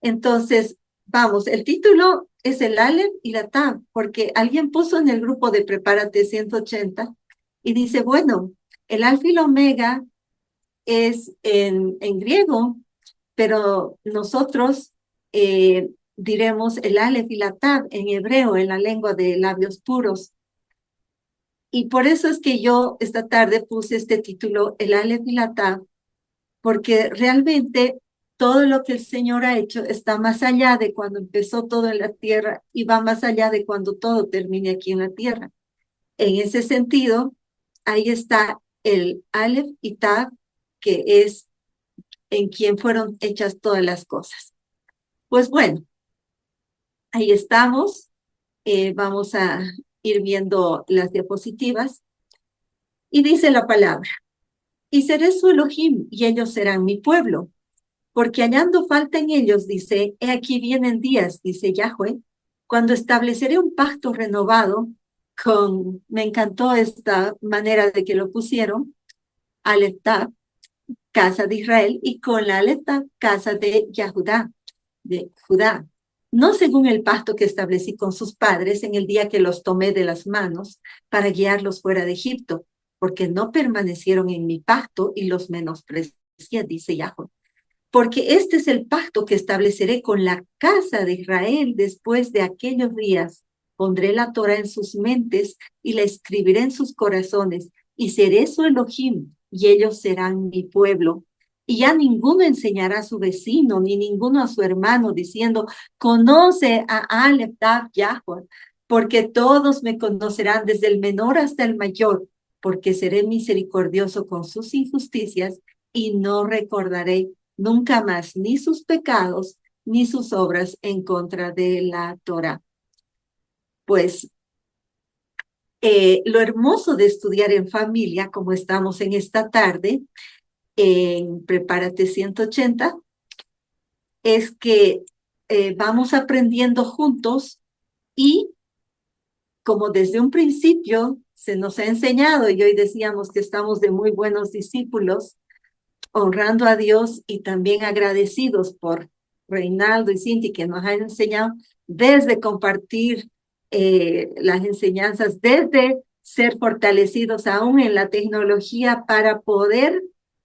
Entonces, vamos, el título es el Aleph y la Tav, porque alguien puso en el grupo de Prepárate 180 y dice, bueno, el Alfa y la Omega es en griego, pero nosotros diremos el Aleph y la Tav en hebreo, en la lengua de labios puros. Y por eso es que yo esta tarde puse este título, el Aleph y la Tav, porque realmente todo lo que el Señor ha hecho está más allá de cuando empezó todo en la tierra y va más allá de cuando todo termine aquí en la tierra. En ese sentido, ahí está el Aleph y Tav, que es en quien fueron hechas todas las cosas. Pues bueno, ahí estamos. Vamos a ir viendo las diapositivas. Y dice la palabra, y seré su Elohim, y ellos serán mi pueblo. Porque hallando falta en ellos, dice, he aquí vienen días, dice Yahweh, cuando estableceré un pacto renovado me encantó esta manera de que lo pusieron, Aleph, casa de Israel, y con la Aleph, casa de Yahudá, de Judá. No según el pacto que establecí con sus padres en el día que los tomé de las manos para guiarlos fuera de Egipto, porque no permanecieron en mi pacto y los menosprecié, dice Yahweh. Porque este es el pacto que estableceré con la casa de Israel después de aquellos días. Pondré la Torah en sus mentes y la escribiré en sus corazones, y seré su Elohim, y ellos serán mi pueblo. Y ya ninguno enseñará a su vecino, ni ninguno a su hermano, diciendo, conoce a Aleph, Tav, Yahweh, porque todos me conocerán desde el menor hasta el mayor, porque seré misericordioso con sus injusticias y no recordaré nunca más ni sus pecados ni sus obras en contra de la Torah. Pues lo hermoso de estudiar en familia, como estamos en esta tarde, en Prepárate 180, es que vamos aprendiendo juntos y como desde un principio se nos ha enseñado, y hoy decíamos que estamos de muy buenos discípulos, honrando a Dios y también agradecidos por Reinaldo y Cinti que nos han enseñado desde compartir las enseñanzas, desde ser fortalecidos aún en la tecnología para poder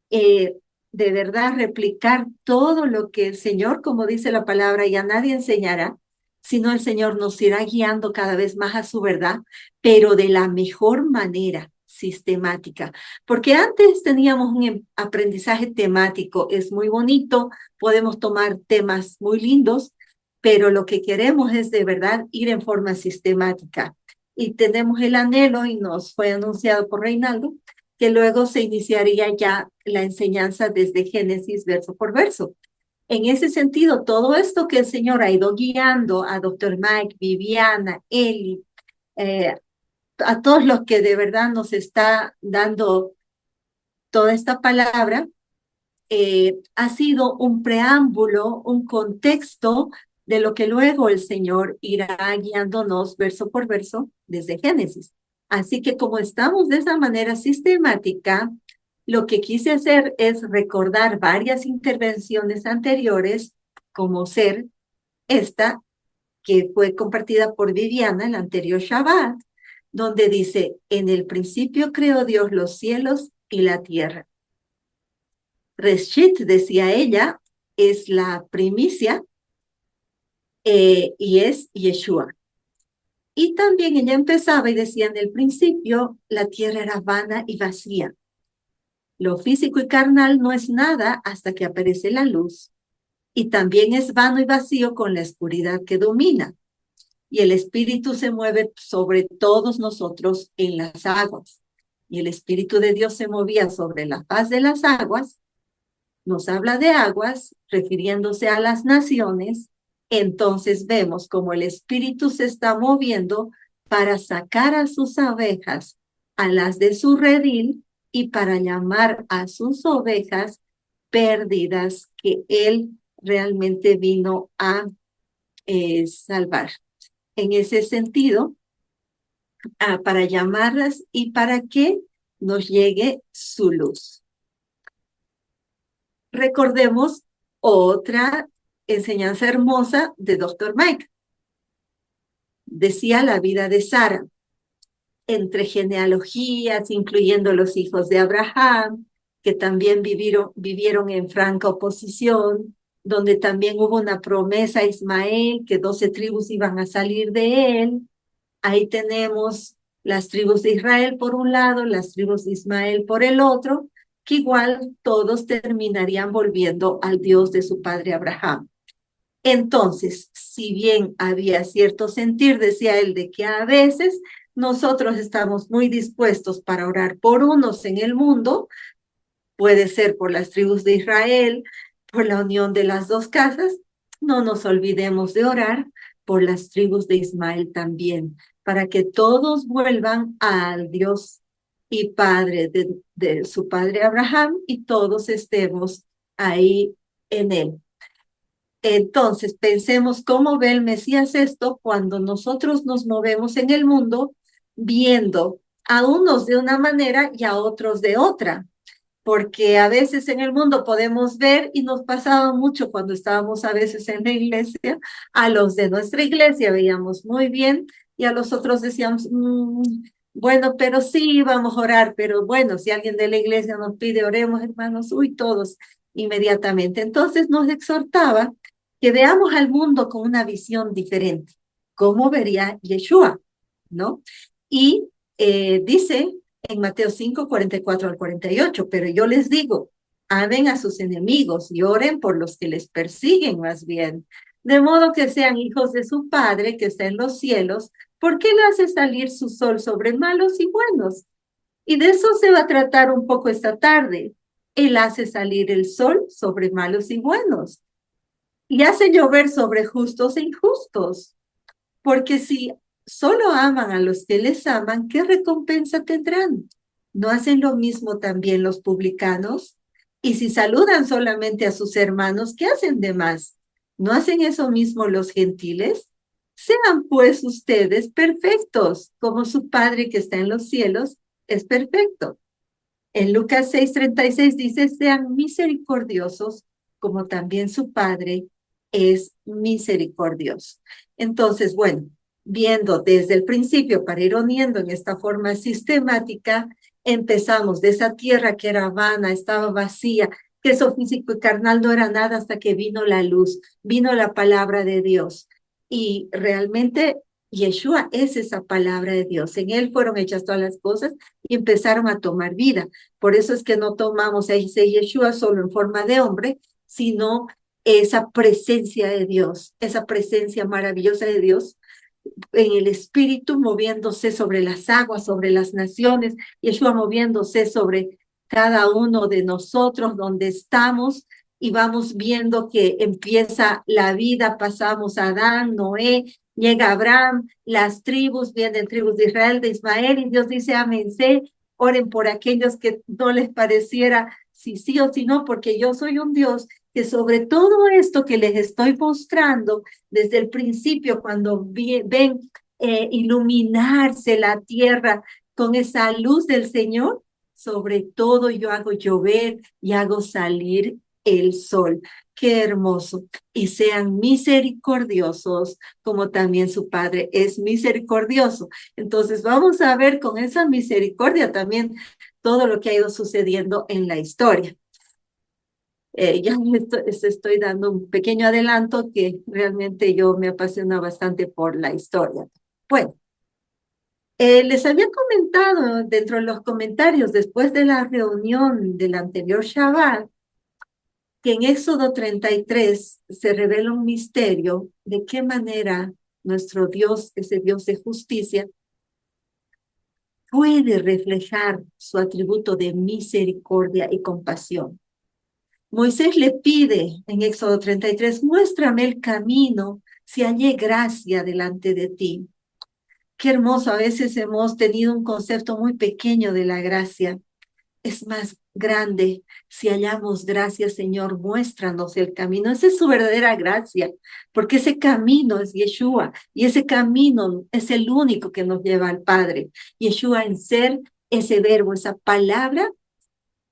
eh, de verdad replicar todo lo que el Señor, como dice la palabra, ya nadie enseñará, sino el Señor nos irá guiando cada vez más a su verdad, pero de la mejor manera, sistemática. Porque antes teníamos un aprendizaje temático, es muy bonito, podemos tomar temas muy lindos, pero lo que queremos es de verdad ir en forma sistemática. Y tenemos el anhelo, y nos fue anunciado por Reinaldo, que luego se iniciaría ya la enseñanza desde Génesis verso por verso. En ese sentido, todo esto que el Señor ha ido guiando a Dr. Mike, Viviana, Eli, eh, a todos los que de verdad nos está dando toda esta palabra, ha sido un preámbulo, un contexto de lo que luego el Señor irá guiándonos verso por verso desde Génesis. Así que como estamos de esa manera sistemática, lo que quise hacer es recordar varias intervenciones anteriores, como ser esta que fue compartida por Viviana el anterior Shabbat, donde dice, en el principio creó Dios los cielos y la tierra. Reshit, decía ella, es la primicia y es Yeshua. Y también ella empezaba y decía, en el principio la tierra era vana y vacía. Lo físico y carnal no es nada hasta que aparece la luz. Y también es vano y vacío con la oscuridad que domina. Y el Espíritu se mueve sobre todos nosotros en las aguas. Y el Espíritu de Dios se movía sobre la faz de las aguas. Nos habla de aguas, refiriéndose a las naciones. Entonces vemos como el Espíritu se está moviendo para sacar a sus abejas, a las de su redil, y para llamar a sus ovejas perdidas que Él realmente vino a salvar. En ese sentido, para llamarlas y para que nos llegue su luz. Recordemos otra enseñanza hermosa de Dr. Mike. Decía la vida de Sara, entre genealogías, incluyendo los hijos de Abraham, que también vivieron en franca oposición, donde también hubo una promesa a Ismael, que 12 tribus iban a salir de él. Ahí tenemos las tribus de Israel por un lado, las tribus de Ismael por el otro, que igual todos terminarían volviendo al Dios de su padre Abraham. Entonces, si bien había cierto sentir, decía él, de que a veces nosotros estamos muy dispuestos para orar por unos en el mundo, puede ser por las tribus de Israel, por la unión de las dos casas, no nos olvidemos de orar por las tribus de Ismael también, para que todos vuelvan al Dios y Padre de su padre Abraham y todos estemos ahí en él. Entonces, pensemos cómo ve el Mesías esto cuando nosotros nos movemos en el mundo viendo a unos de una manera y a otros de otra, porque a veces en el mundo podemos ver, y nos pasaba mucho cuando estábamos a veces en la iglesia, a los de nuestra iglesia veíamos muy bien y a los otros decíamos, bueno, pero sí, vamos a orar, pero bueno, si alguien de la iglesia nos pide, oremos, hermanos, todos inmediatamente. Entonces nos exhortaba que veamos al mundo con una visión diferente, cómo vería Yeshua, ¿no? Y dice en Mateo 5, 44 al 48, pero yo les digo, amen a sus enemigos y oren por los que les persiguen más bien, de modo que sean hijos de su Padre que está en los cielos, porque Él hace salir su sol sobre malos y buenos. Y de eso se va a tratar un poco esta tarde. Él hace salir el sol sobre malos y buenos y hace llover sobre justos e injustos. Porque si solo aman a los que les aman, ¿qué recompensa tendrán? ¿No hacen lo mismo también los publicanos? Y si saludan solamente a sus hermanos, ¿qué hacen de más? ¿No hacen eso mismo los gentiles? Sean pues ustedes perfectos, como su Padre que está en los cielos es perfecto. En Lucas 6:36 dice, sean misericordiosos, como también su Padre es misericordioso. Entonces, bueno, viendo desde el principio para ir uniendo en esta forma sistemática, empezamos de esa tierra que era vana, estaba vacía, que eso físico y carnal no era nada hasta que vino la luz, vino la palabra de Dios. Y realmente Yeshua es esa palabra de Dios. En él fueron hechas todas las cosas y empezaron a tomar vida. Por eso es que no tomamos a ese Yeshua solo en forma de hombre, sino esa presencia de Dios, esa presencia maravillosa de Dios en el espíritu moviéndose sobre las aguas, sobre las naciones, Yeshua moviéndose sobre cada uno de nosotros donde estamos y vamos viendo que empieza la vida, pasamos a Adán, Noé, llega Abraham, las tribus, vienen tribus de Israel, de Ismael, y Dios dice, ámense, oren por aquellos que no les pareciera si sí o si no, porque yo soy un Dios que sobre todo esto que les estoy mostrando desde el principio, cuando ven iluminarse la tierra con esa luz del Señor, sobre todo yo hago llover y hago salir el sol. Qué hermoso. Y sean misericordiosos como también su Padre es misericordioso. Entonces vamos a ver con esa misericordia también todo lo que ha ido sucediendo en la historia. Ya les estoy dando un pequeño adelanto que realmente yo me apasiona bastante por la historia. Bueno, les había comentado dentro de los comentarios después de la reunión del anterior Shabbat que en Éxodo 33 se revela un misterio de qué manera nuestro Dios, ese Dios de justicia, puede reflejar su atributo de misericordia y compasión. Moisés le pide en Éxodo 33, muéstrame el camino si hallé gracia delante de ti. Qué hermoso, a veces hemos tenido un concepto muy pequeño de la gracia. Es más grande si hallamos gracia, Señor, muéstranos el camino. Esa es su verdadera gracia, porque ese camino es Yeshua y ese camino es el único que nos lleva al Padre. Yeshua en ser ese verbo, esa palabra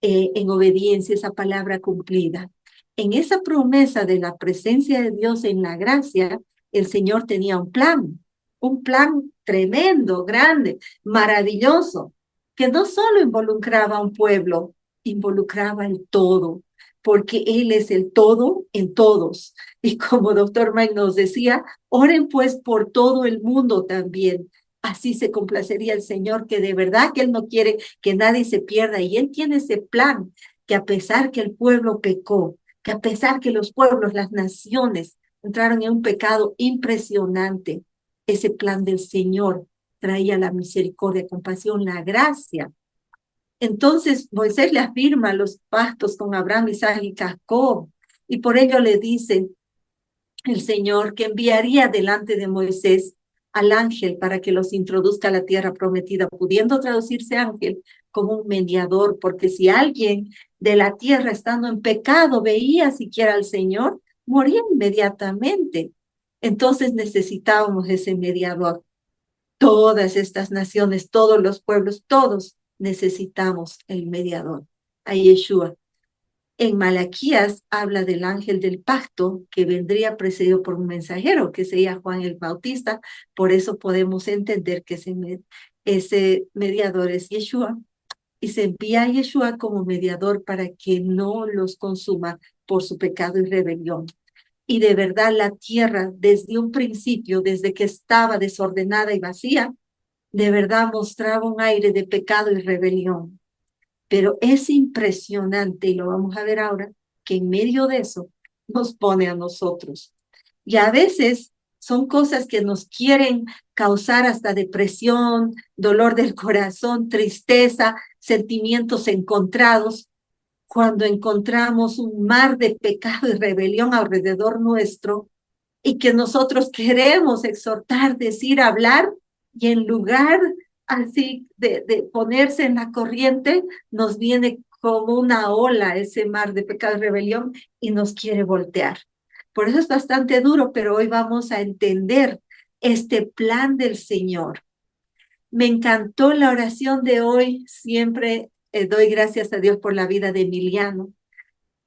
en obediencia, esa palabra cumplida. En esa promesa de la presencia de Dios en la gracia, el Señor tenía un plan tremendo, grande, maravilloso, que no solo involucraba a un pueblo, involucraba el todo, porque Él es el todo en todos. Y como doctor Mike nos decía, oren pues por todo el mundo también. Así se complacería el Señor, que de verdad que Él no quiere que nadie se pierda. Y Él tiene ese plan, que a pesar que el pueblo pecó, que a pesar que los pueblos, las naciones entraron en un pecado impresionante, ese plan del Señor traía la misericordia, compasión, la gracia. Entonces Moisés le afirma los pactos con Abraham, Isaac y Jacob, y por ello le dice el Señor que enviaría delante de Moisés al ángel para que los introduzca a la tierra prometida, pudiendo traducirse ángel como un mediador, porque si alguien de la tierra estando en pecado veía siquiera al Señor, moría inmediatamente. Entonces necesitábamos ese mediador. Todas estas naciones, todos los pueblos, todos necesitamos el mediador, a Yeshua. En Malaquías habla del ángel del pacto que vendría precedido por un mensajero que sería Juan el Bautista. Por eso podemos entender que ese mediador es Yeshua, y se envía a Yeshua como mediador para que no los consuma por su pecado y rebelión. Y de verdad la tierra desde un principio, desde que estaba desordenada y vacía, de verdad mostraba un aire de pecado y rebelión. Pero es impresionante, y lo vamos a ver ahora, que en medio de eso nos pone a nosotros. Y a veces son cosas que nos quieren causar hasta depresión, dolor del corazón, tristeza, sentimientos encontrados, cuando encontramos un mar de pecado y rebelión alrededor nuestro y que nosotros queremos exhortar, decir, hablar, y en lugar así de ponerse en la corriente, nos viene como una ola ese mar de pecado y rebelión y nos quiere voltear. Por eso es bastante duro, pero hoy vamos a entender este plan del Señor. Me encantó la oración de hoy. Siempre doy gracias a Dios por la vida de Emiliano,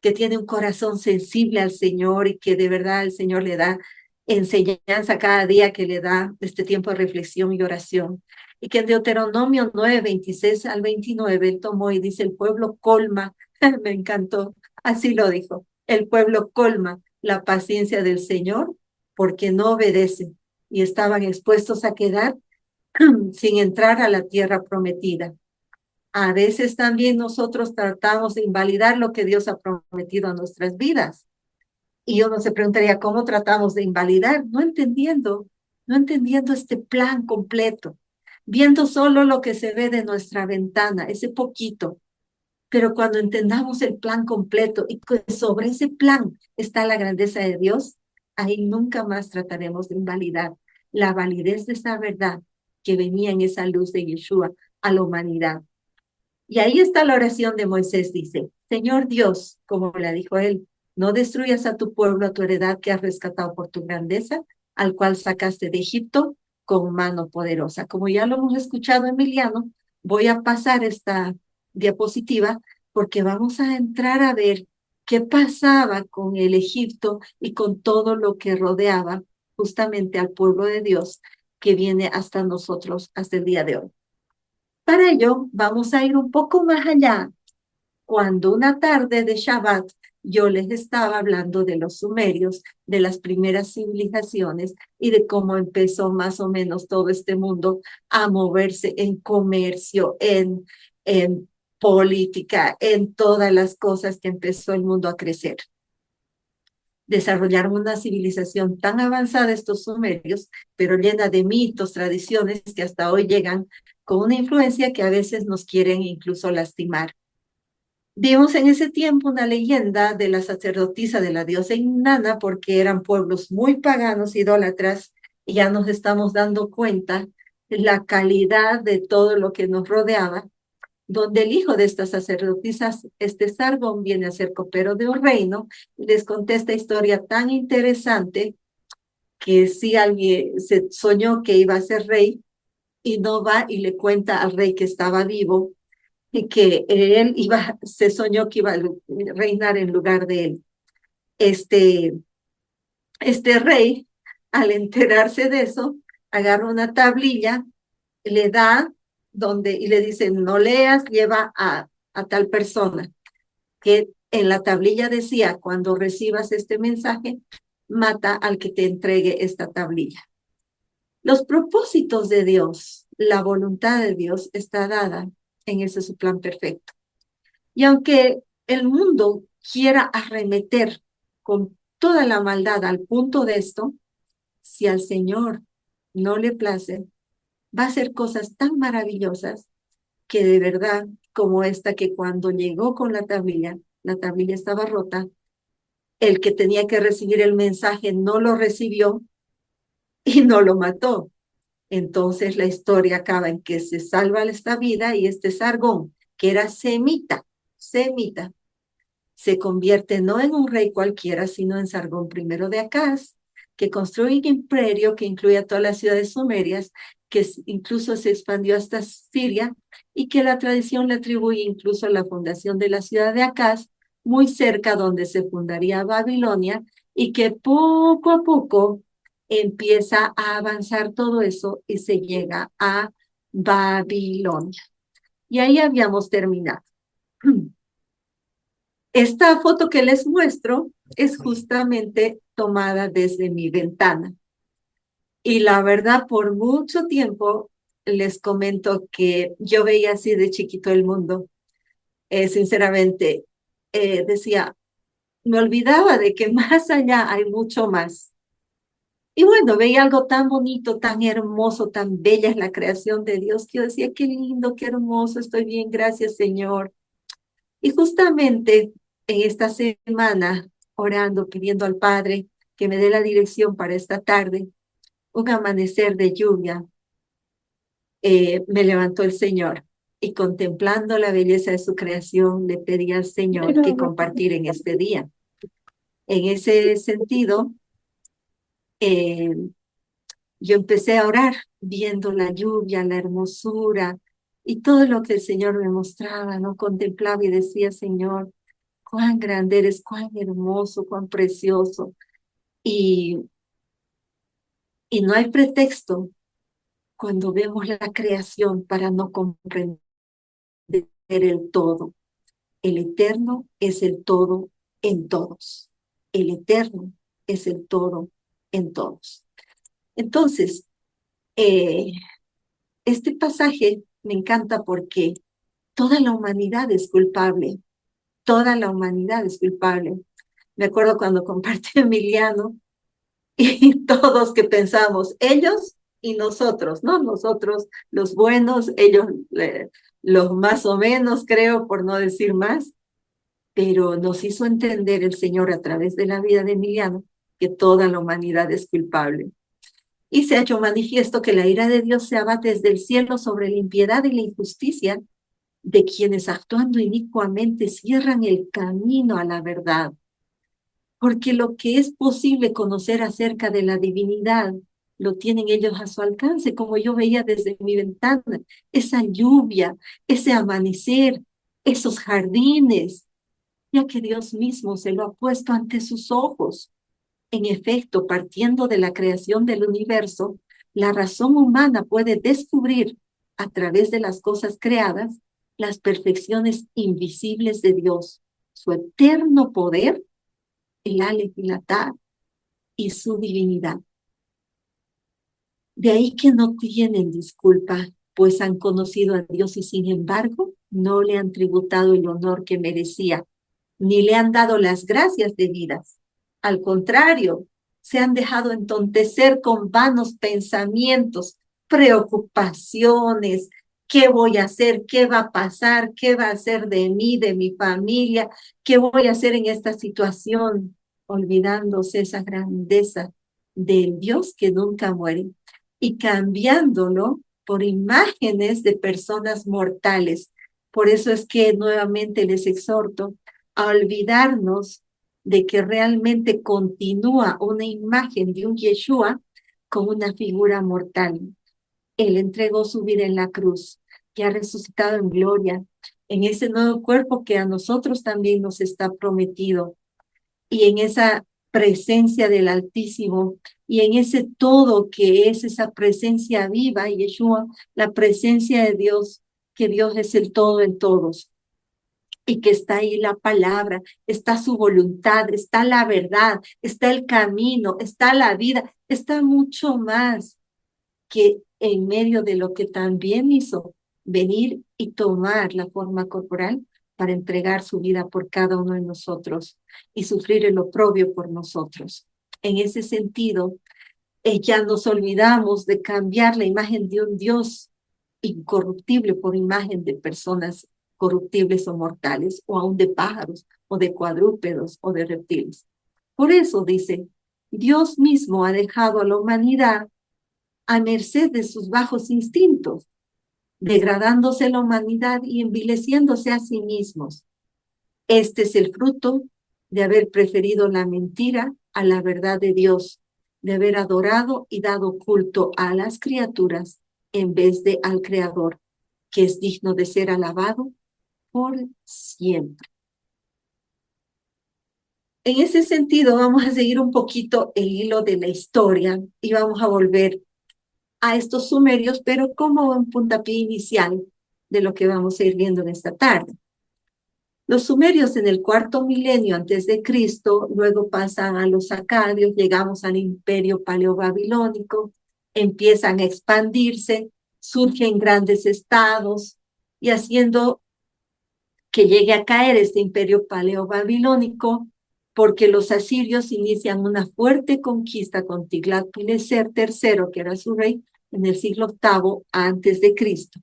que tiene un corazón sensible al Señor y que de verdad el Señor le da enseñanza cada día, que le da este tiempo de reflexión y oración. Y que en Deuteronomio 9, 26 al 29, él tomó y dice, el pueblo colma, me encantó, así lo dijo, el pueblo colma la paciencia del Señor porque no obedece y estaban expuestos a quedar sin entrar a la tierra prometida. A veces también nosotros tratamos de invalidar lo que Dios ha prometido a nuestras vidas. Y uno se preguntaría, ¿cómo tratamos de invalidar? No entendiendo este plan completo, viendo solo lo que se ve de nuestra ventana, ese poquito. Pero cuando entendamos el plan completo y que sobre ese plan está la grandeza de Dios, ahí nunca más trataremos de invalidar la validez de esa verdad que venía en esa luz de Yeshua a la humanidad. Y ahí está la oración de Moisés, dice, Señor Dios, como la dijo él, no destruyas a tu pueblo, a tu heredad que has rescatado por tu grandeza, al cual sacaste de Egipto con mano poderosa. Como ya lo hemos escuchado, Emiliano, voy a pasar esta diapositiva porque vamos a entrar a ver qué pasaba con el Egipto y con todo lo que rodeaba justamente al pueblo de Dios que viene hasta nosotros hasta el día de hoy. Para ello, vamos a ir un poco más allá. Cuando una tarde de Shabbat yo les estaba hablando de los sumerios, de las primeras civilizaciones y de cómo empezó más o menos todo este mundo a moverse en comercio, en política, en todas las cosas que empezó el mundo a crecer. Desarrollaron una civilización tan avanzada estos sumerios, pero llena de mitos, tradiciones que hasta hoy llegan con una influencia que a veces nos quieren incluso lastimar. Vimos en ese tiempo una leyenda de la sacerdotisa de la diosa Inanna, porque eran pueblos muy paganos, idólatras, y ya nos estamos dando cuenta de la calidad de todo lo que nos rodeaba, donde el hijo de estas sacerdotisas, este Sargón, viene a ser copero de un reino, y les conté esta historia tan interesante que si alguien se soñó que iba a ser rey, y no va y le cuenta al rey que estaba vivo y que él se soñó que iba a reinar en lugar de él. Este, este rey, al enterarse de eso, agarra una tablilla, le da y le dice, no leas, lleva a tal persona, que en la tablilla decía, cuando recibas este mensaje, mata al que te entregue esta tablilla. Los propósitos de Dios, la voluntad de Dios está dada en ese su plan perfecto. Y aunque el mundo quiera arremeter con toda la maldad al punto de esto, si al Señor no le place, va a hacer cosas tan maravillosas que de verdad, como esta que cuando llegó con la tablilla estaba rota, el que tenía que recibir el mensaje no lo recibió y no lo mató. Entonces la historia acaba en que se salva esta vida y este Sargón, que era semita, se convierte no en un rey cualquiera, sino en Sargón I de Akkad, que construye un imperio que incluye a todas las ciudades sumerias, que incluso se expandió hasta Siria y que la tradición le atribuye incluso a la fundación de la ciudad de Akkad, muy cerca donde se fundaría Babilonia, y que poco a poco empieza a avanzar todo eso y se llega a Babilonia. Y ahí habíamos terminado. Esta foto que les muestro es justamente tomada desde mi ventana. Y la verdad, por mucho tiempo les comento que yo veía así de chiquito el mundo. Sinceramente, decía, me olvidaba de que más allá hay mucho más. Y bueno, veía algo tan bonito, tan hermoso, tan bella es la creación de Dios, que yo decía, qué lindo, qué hermoso, estoy bien, gracias Señor. Y justamente en esta semana, orando, pidiendo al Padre que me dé la dirección para esta tarde, un amanecer de lluvia, me levantó el Señor. Y contemplando la belleza de su creación, le pedí al Señor que compartir en este día. En ese sentido, eh, yo empecé a orar, viendo la lluvia, la hermosura y todo lo que el Señor me mostraba, ¿no? Contemplaba y decía, Señor, cuán grande eres, cuán hermoso, cuán precioso. Y, y no hay pretexto cuando vemos la creación para no comprender el todo. El eterno es el todo en todos. El eterno es el todo en todos. Entonces, eh, este pasaje me encanta porque toda la humanidad es culpable. Toda la humanidad es culpable. Me acuerdo cuando compartió Emiliano, y todos que pensamos, ellos y nosotros, ¿no? Nosotros los buenos, ellos los más o menos, creo, por no decir más, pero nos hizo entender el Señor a través de la vida de Emiliano que toda la humanidad es culpable. Y se ha hecho manifiesto que la ira de Dios se abate desde el cielo sobre la impiedad y la injusticia de quienes actuando inicuamente cierran el camino a la verdad, porque lo que es posible conocer acerca de la divinidad lo tienen ellos a su alcance, como yo veía desde mi ventana, esa lluvia, ese amanecer, esos jardines, ya que Dios mismo se lo ha puesto ante sus ojos. En efecto, partiendo de la creación del universo, la razón humana puede descubrir a través de las cosas creadas las perfecciones invisibles de Dios, su eterno poder, el Aleph y la Ta, y su divinidad. De ahí que no tienen disculpa, pues han conocido a Dios y sin embargo no le han tributado el honor que merecía, ni le han dado las gracias debidas. Al contrario, se han dejado entontecer con vanos pensamientos, preocupaciones, ¿qué voy a hacer? ¿Qué va a pasar? ¿Qué va a hacer de mí, de mi familia? ¿Qué voy a hacer en esta situación? Olvidándose esa grandeza del Dios que nunca muere y cambiándolo por imágenes de personas mortales. Por eso es que nuevamente les exhorto a olvidarnos de que realmente continúa una imagen de un Yeshua con una figura mortal. Él entregó su vida en la cruz y ha resucitado en gloria, en ese nuevo cuerpo que a nosotros también nos está prometido. y en esa presencia del Altísimo y en ese todo que es esa presencia viva, Yeshua, la presencia de Dios, que Dios es el todo en todos y que está ahí la palabra, está su voluntad, está la verdad, está el camino, está la vida, está mucho más que en medio de lo que también hizo venir y tomar la forma corporal para entregar su vida por cada uno de nosotros y sufrir el oprobio por nosotros. En ese sentido, ya nos olvidamos de cambiar la imagen de un Dios incorruptible por imagen de personas corruptibles o mortales, o aún de pájaros, o de cuadrúpedos, o de reptiles. Por eso dice, Dios mismo ha dejado a la humanidad a merced de sus bajos instintos, degradándose la humanidad y envileciéndose a sí mismos. Este es el fruto de haber preferido la mentira a la verdad de Dios, de haber adorado y dado culto a las criaturas en vez de al Creador, que es digno de ser alabado por siempre. En ese sentido, vamos a seguir un poquito el hilo de la historia y vamos a volver a estos sumerios, pero como un puntapié inicial de lo que vamos a ir viendo en esta tarde. Los sumerios en el cuarto milenio antes de Cristo, luego pasan a los acadios, llegamos al imperio paleobabilónico, empiezan a expandirse, surgen grandes estados y haciendo que llegue a caer este imperio paleobabilónico, porque los asirios inician una fuerte conquista con Tiglat-Pileser III, que era su rey, en el siglo VIII antes de Cristo.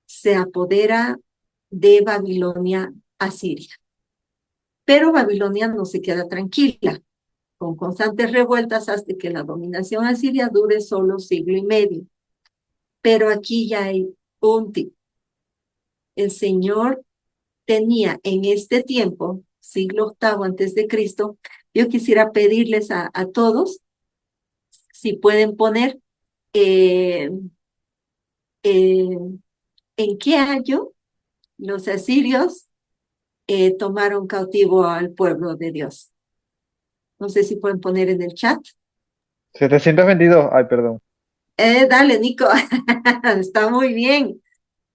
Se apodera de Babilonia a Siria. Pero Babilonia no se queda tranquila, con constantes revueltas hasta que la dominación asiria dure solo siglo y medio. Pero aquí ya hay un tip. El Señor tenía en este tiempo, siglo VIII antes de Cristo, yo quisiera pedirles a todos si pueden poner eh, eh, en qué año los asirios tomaron cautivo al pueblo de Dios. No sé si pueden poner en el chat. 722, ay, perdón. Dale, Nico. Está muy bien.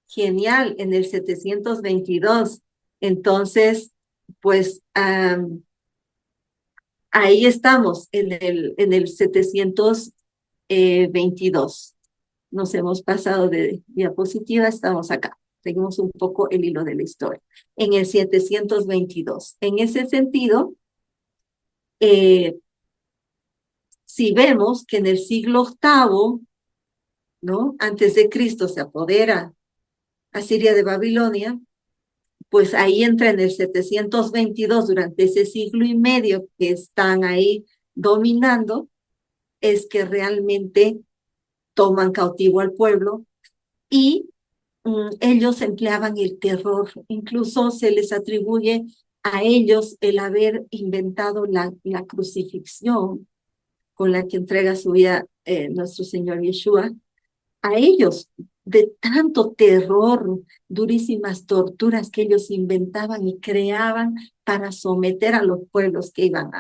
Genial, en el 722. Entonces, pues ahí estamos, en el 722. Nos hemos pasado de diapositiva, estamos acá. Seguimos un poco el hilo de la historia. En el 722. En ese sentido, eh, si vemos que en el siglo VIII, ¿no? Antes de Cristo se apodera Asiria de Babilonia, pues ahí entra en el 722, durante ese siglo y medio que están ahí dominando, es que realmente toman cautivo al pueblo y ellos empleaban el terror, incluso se les atribuye a ellos el haber inventado la crucifixión con la que entrega su vida nuestro Señor Yeshua, a ellos de tanto terror, durísimas torturas que ellos inventaban y creaban para someter a los pueblos que iban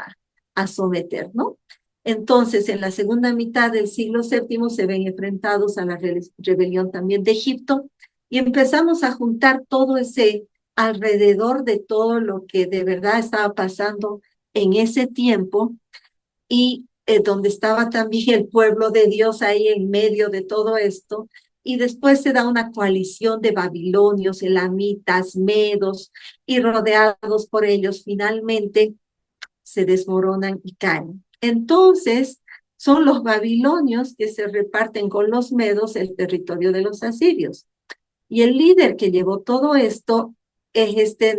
a someter, ¿no? Entonces, en la segunda mitad del siglo VII se ven enfrentados a la rebelión también de Egipto y empezamos a juntar todo ese alrededor de todo lo que de verdad estaba pasando en ese tiempo y donde estaba también el pueblo de Dios ahí en medio de todo esto. Y después se da una coalición de babilonios, elamitas, medos, y rodeados por ellos, finalmente se desmoronan y caen. Entonces, son los babilonios que se reparten con los medos el territorio de los asirios. Y el líder que llevó todo esto es este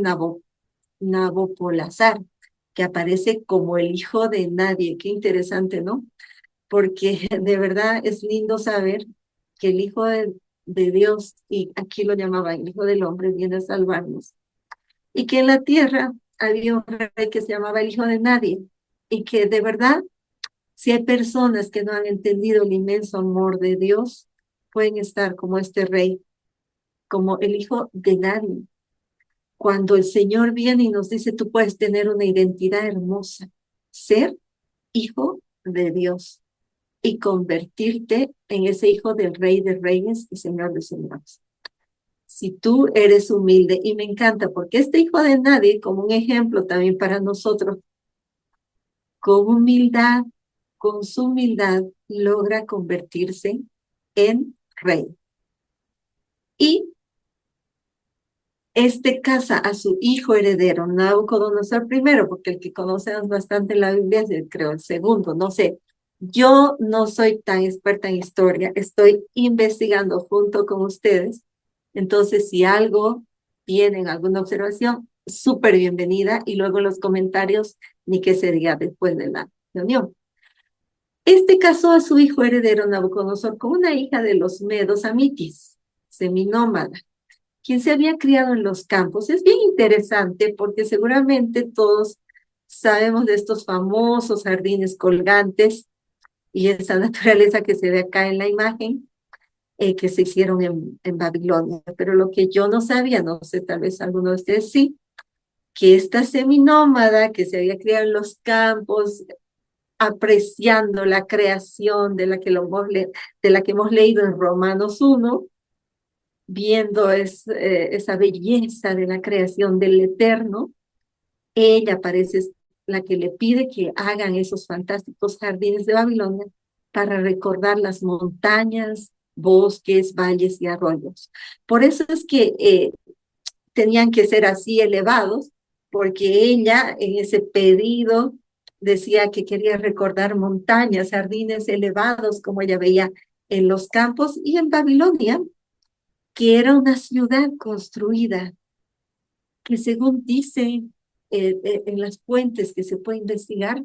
Nabopolassar, que aparece como el hijo de nadie. Qué interesante, ¿no? Porque de verdad es lindo saber que el hijo de Dios, y aquí lo llamaban el hijo del hombre, viene a salvarnos. Y que en la tierra había un rey que se llamaba el hijo de nadie. Y que de verdad, si hay personas que no han entendido el inmenso amor de Dios, pueden estar como este rey, como el hijo de nadie. Cuando el Señor viene y nos dice, tú puedes tener una identidad hermosa, ser hijo de Dios y convertirte en ese hijo del Rey de Reyes y Señor de Señores. Si tú eres humilde, y me encanta, porque este hijo de nadie, como un ejemplo también para nosotros, con humildad, con su humildad, logra convertirse en rey. Y casa a su hijo heredero, Nabucodonosor primero, porque el que conocemos bastante en la Biblia es, creo, el segundo, no sé. Yo no soy tan experta en historia, estoy investigando junto con ustedes. Entonces, si algo tienen, alguna observación, súper bienvenida. Y luego en los comentarios, ni qué sería después de la reunión. Casó a su hijo heredero Nabucodonosor con una hija de los medos amitis, seminómada, quien se había criado en los campos. Es bien interesante porque seguramente todos sabemos de estos famosos jardines colgantes y esa naturaleza que se ve acá en la imagen, que se hicieron en Babilonia. Pero lo que yo no sabía, no sé, tal vez alguno de ustedes sí, que esta seminómada que se había criado en los campos, apreciando la creación de la que, de la que hemos leído en Romanos 1, viendo esa belleza de la creación del Eterno, ella parece la que le pide que hagan esos fantásticos jardines de Babilonia para recordar las montañas, bosques, valles y arroyos. Por eso es que tenían que ser así elevados, porque ella en ese pedido decía que quería recordar montañas, jardines elevados, como ella veía en los campos y en Babilonia, que era una ciudad construida, que según dice en las fuentes que se puede investigar,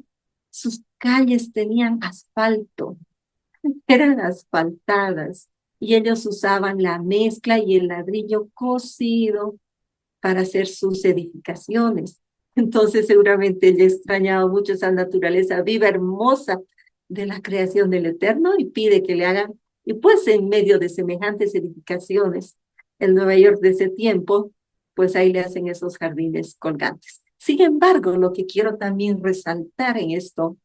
sus calles tenían asfalto, eran asfaltadas, y ellos usaban la mezcla y el ladrillo cocido para hacer sus edificaciones. Entonces seguramente ella extrañaba mucho esa naturaleza viva, hermosa de la creación del Eterno, y pide que le hagan, y pues en medio de semejantes edificaciones, el Nueva York de ese tiempo, pues ahí le hacen esos jardines colgantes. Sin embargo, lo que quiero también resaltar en esto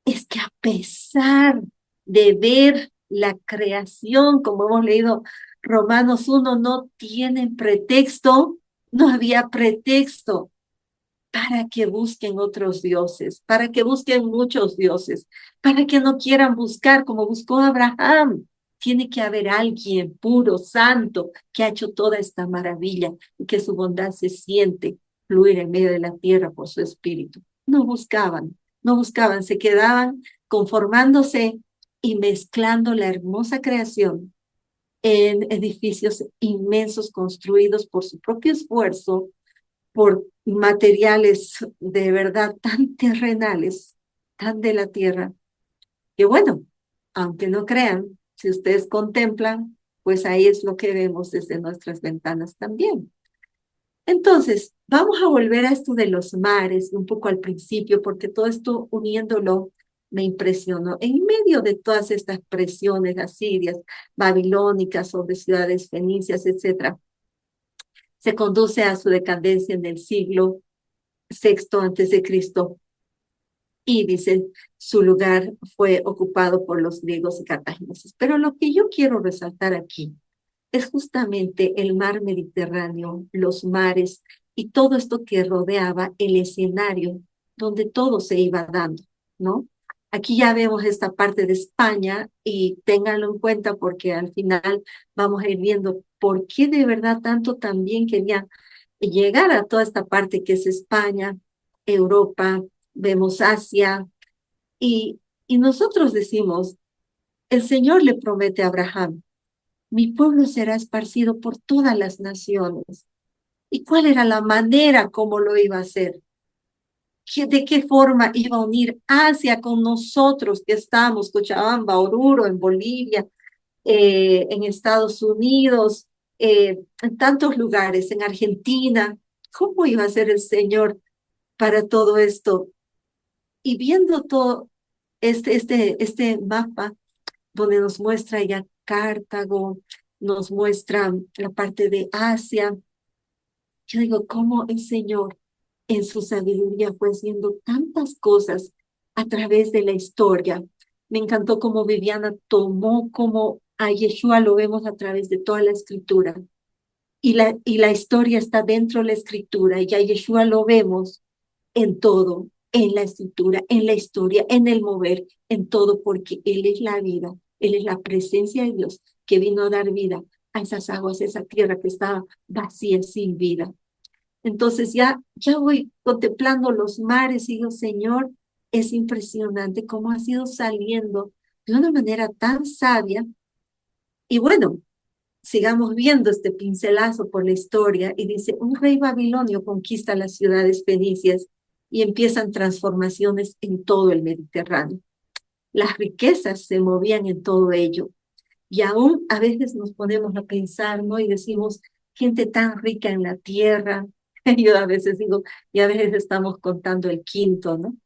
es que a pesar de ver la creación, como hemos leído Romanos 1, no tienen pretexto, no había pretexto para que busquen otros dioses, para que busquen muchos dioses, para que no quieran buscar como buscó Abraham. Tiene que haber alguien puro, santo, que ha hecho toda esta maravilla y que su bondad se siente fluir en medio de la tierra por su espíritu. No buscaban, no buscaban, se quedaban conformándose y mezclando la hermosa creación en edificios inmensos construidos por su propio esfuerzo, por materiales de verdad tan terrenales, tan de la tierra, que bueno, aunque no crean, si ustedes contemplan, pues ahí es lo que vemos desde nuestras ventanas también. Entonces, vamos a volver a esto de los mares, un poco al principio, porque todo esto uniéndolo me impresionó. En medio de todas estas presiones asirias, babilónicas sobre ciudades fenicias, etcétera, se conduce a su decadencia en el siglo sexto antes de Cristo, y dice, su lugar fue ocupado por los griegos y cartagineses. Pero lo que yo quiero resaltar aquí es justamente el mar Mediterráneo, los mares y todo esto que rodeaba el escenario donde todo se iba dando, ¿no? Aquí ya vemos esta parte de España, y ténganlo en cuenta porque al final vamos a ir viendo por qué de verdad tanto también querían llegar a toda esta parte que es España, Europa, vemos Asia, y nosotros decimos, el Señor le promete a Abraham, mi pueblo será esparcido por todas las naciones. ¿Y cuál era la manera como lo iba a hacer? ¿De qué forma iba a unir Asia con nosotros que estamos, Cochabamba, Oruro, en Bolivia, en Estados Unidos, en tantos lugares, en Argentina? ¿Cómo iba a ser el Señor para todo esto? Y viendo todo este mapa donde nos muestra ya Cartago, nos muestra la parte de Asia, Yo digo, ¿cómo el Señor en su sabiduría fue haciendo tantas cosas a través de la historia? Me encantó cómo Viviana tomó como a Yeshua lo vemos a través de toda la escritura. Y la historia está dentro de la escritura y a Yeshua lo vemos en todo, en la escritura, en la historia, en el mover, en todo, porque Él es la vida, Él es la presencia de Dios que vino a dar vida a esas aguas, a esa tierra que estaba vacía, sin vida. Entonces ya voy contemplando los mares y digo, Señor, es impresionante cómo has ido saliendo de una manera tan sabia. Y bueno, sigamos viendo este pincelazo por la historia y dice, un rey babilonio conquista las ciudades fenicias y empiezan transformaciones en todo el Mediterráneo. Las riquezas se movían en todo ello. Y aún a veces nos ponemos a pensar, ¿no? Y decimos, gente tan rica en la tierra. Yo a veces digo, y a veces estamos contando el quinto, ¿no?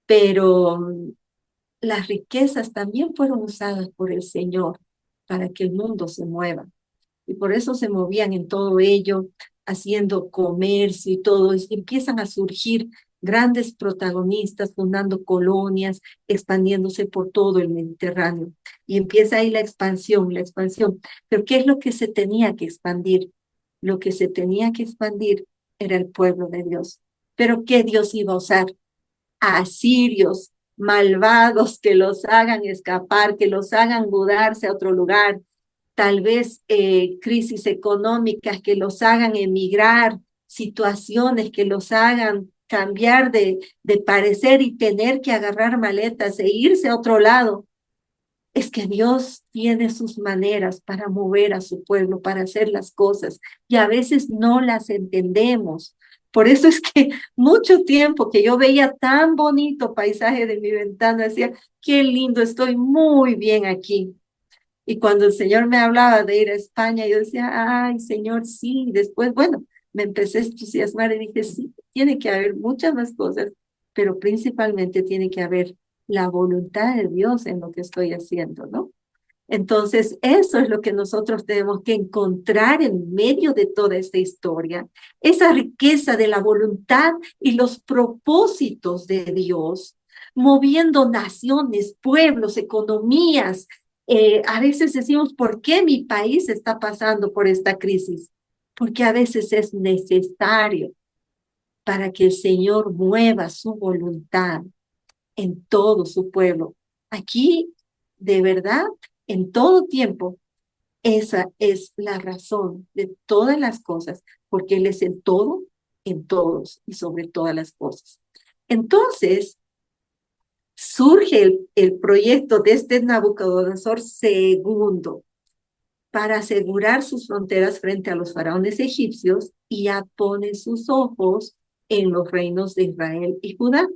Pero las riquezas también fueron usadas por el Señor para que el mundo se mueva. Y por eso se movían en todo ello, haciendo comercio y todo, y empiezan a surgir grandes protagonistas, fundando colonias, expandiéndose por todo el Mediterráneo. Y empieza ahí la expansión, la expansión. Pero ¿qué es lo que se tenía que expandir? Lo que se tenía que expandir era el pueblo de Dios. Pero ¿qué Dios iba a usar? A asirios malvados que los hagan escapar, que los hagan mudarse a otro lugar, tal vez crisis económicas que los hagan emigrar, situaciones que los hagan cambiar de parecer y tener que agarrar maletas e irse a otro lado. Es que Dios tiene sus maneras para mover a su pueblo, para hacer las cosas, y a veces no las entendemos. Por eso es que mucho tiempo que yo veía tan bonito paisaje de mi ventana, decía, qué lindo, estoy muy bien aquí. Y cuando el Señor me hablaba de ir a España, yo decía, ay, Señor, sí. Después, bueno, me empecé a entusiasmar y dije, sí, tiene que haber muchas más cosas, pero principalmente tiene que haber la voluntad de Dios en lo que estoy haciendo, ¿no? Entonces, eso es lo que nosotros tenemos que encontrar en medio de toda esta historia, esa riqueza de la voluntad y los propósitos de Dios, moviendo naciones, pueblos, economías. A veces decimos, ¿por qué mi país está pasando por esta crisis? Porque a veces es necesario para que el Señor mueva su voluntad en todo su pueblo. Aquí, de verdad, en todo tiempo, esa es la razón de todas las cosas, porque Él es el todo en todos y sobre todas las cosas. Entonces, surge el proyecto de este Nabucodonosor segundo para asegurar sus fronteras frente a los faraones egipcios y ya pone sus ojos en los reinos de Israel y Judá.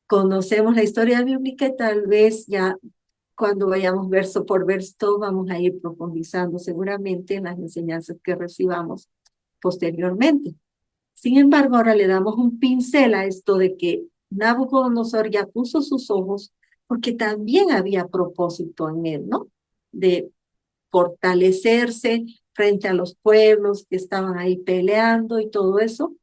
Conocemos la historia bíblica y tal vez ya cuando vayamos verso por verso vamos a ir profundizando seguramente en las enseñanzas que recibamos posteriormente. Sin embargo, ahora le damos un pincel a esto de que Nabucodonosor ya puso sus ojos porque también había propósito en él, ¿no? De fortalecerse frente a los pueblos que estaban ahí peleando y todo eso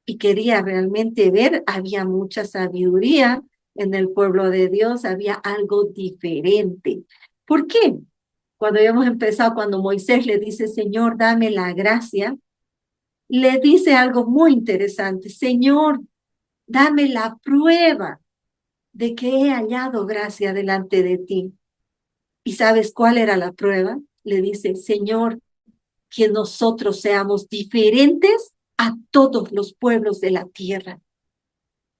y quería realmente ver, había mucha sabiduría en el pueblo de Dios, había algo diferente. ¿Por qué? Cuando habíamos empezado, cuando Moisés le dice, Señor, dame la gracia, le dice algo muy interesante, Señor, dame la prueba de que he hallado gracia delante de ti. ¿Y sabes cuál era la prueba? Le dice, Señor, que nosotros seamos diferentes a todos los pueblos de la tierra.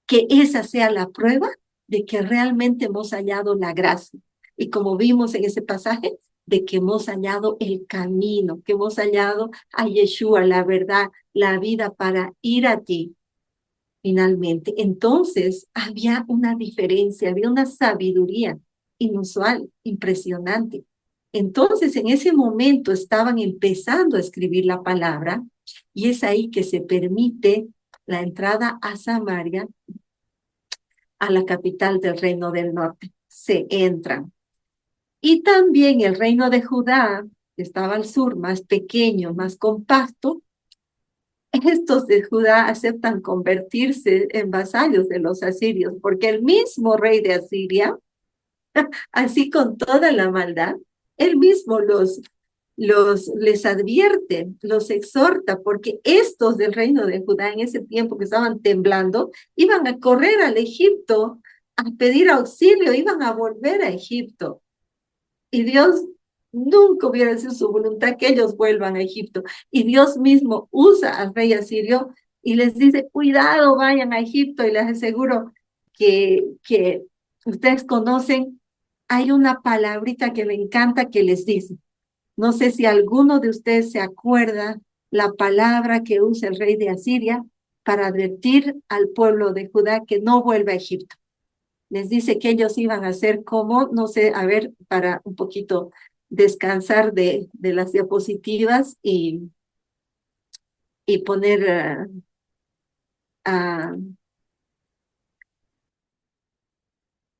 Que esa sea la prueba de que realmente hemos hallado la gracia. Y como vimos en ese pasaje, de que hemos hallado el camino, que hemos hallado a Yeshua, la verdad, la vida para ir a ti finalmente. Entonces había una diferencia, había una sabiduría inusual, impresionante. Entonces en ese momento estaban empezando a escribir la palabra y es ahí que se permite la entrada a Samaria, a la capital del reino del norte. Se entran. Y también el reino de Judá, que estaba al sur, más pequeño, más compacto, estos de Judá aceptan convertirse en vasallos de los asirios, porque el mismo rey de Asiria, así con toda la maldad, él mismo les advierte, los exhorta, porque estos del reino de Judá en ese tiempo que estaban temblando, iban a correr al Egipto a pedir auxilio, iban a volver a Egipto. Y Dios nunca hubiera sido su voluntad que ellos vuelvan a Egipto. Y Dios mismo usa al rey asirio y les dice, cuidado, vayan a Egipto. Y les aseguro que ustedes conocen, hay una palabrita que me encanta que les dice. No sé si alguno de ustedes se acuerda la palabra que usa el rey de Asiria para advertir al pueblo de Judá que no vuelva a Egipto. Les dice que ellos iban a hacer como, no sé, a ver, para un poquito descansar de las diapositivas y poner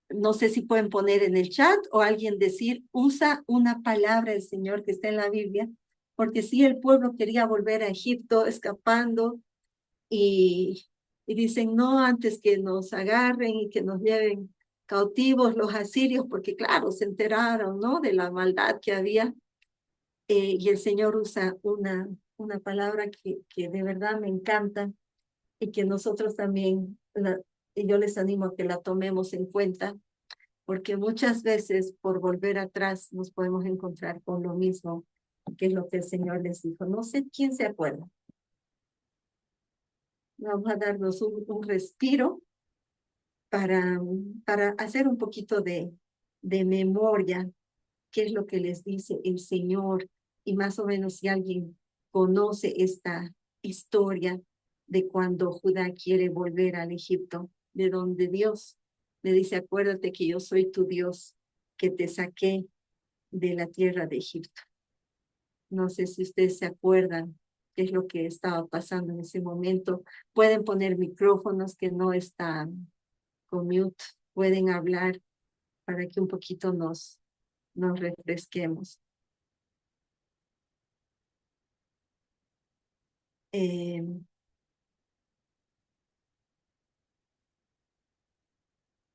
no sé si pueden poner en el chat o alguien decir, usa una palabra el Señor que está en la Biblia, porque si el pueblo quería volver a Egipto escapando y, y dicen, no, antes que nos agarren y que nos lleven cautivos los asirios, porque claro, se enteraron, ¿no? De la maldad que había, y el Señor usa una palabra que de verdad me encanta y que nosotros también, y yo les animo a que la tomemos en cuenta, porque muchas veces por volver atrás nos podemos encontrar con lo mismo, que es lo que el Señor les dijo. No sé quién se acuerda. Vamos a darnos un respiro para hacer un poquito de memoria, qué es lo que les dice el Señor, y más o menos si alguien conoce esta historia de cuando Judá quiere volver al Egipto, de donde Dios le dice, acuérdate que yo soy tu Dios, que te saqué de la tierra de Egipto. No sé si ustedes se acuerdan qué es lo que estaba pasando en ese momento. Pueden poner micrófonos que no están con mute, pueden hablar para que un poquito nos refresquemos. Eh,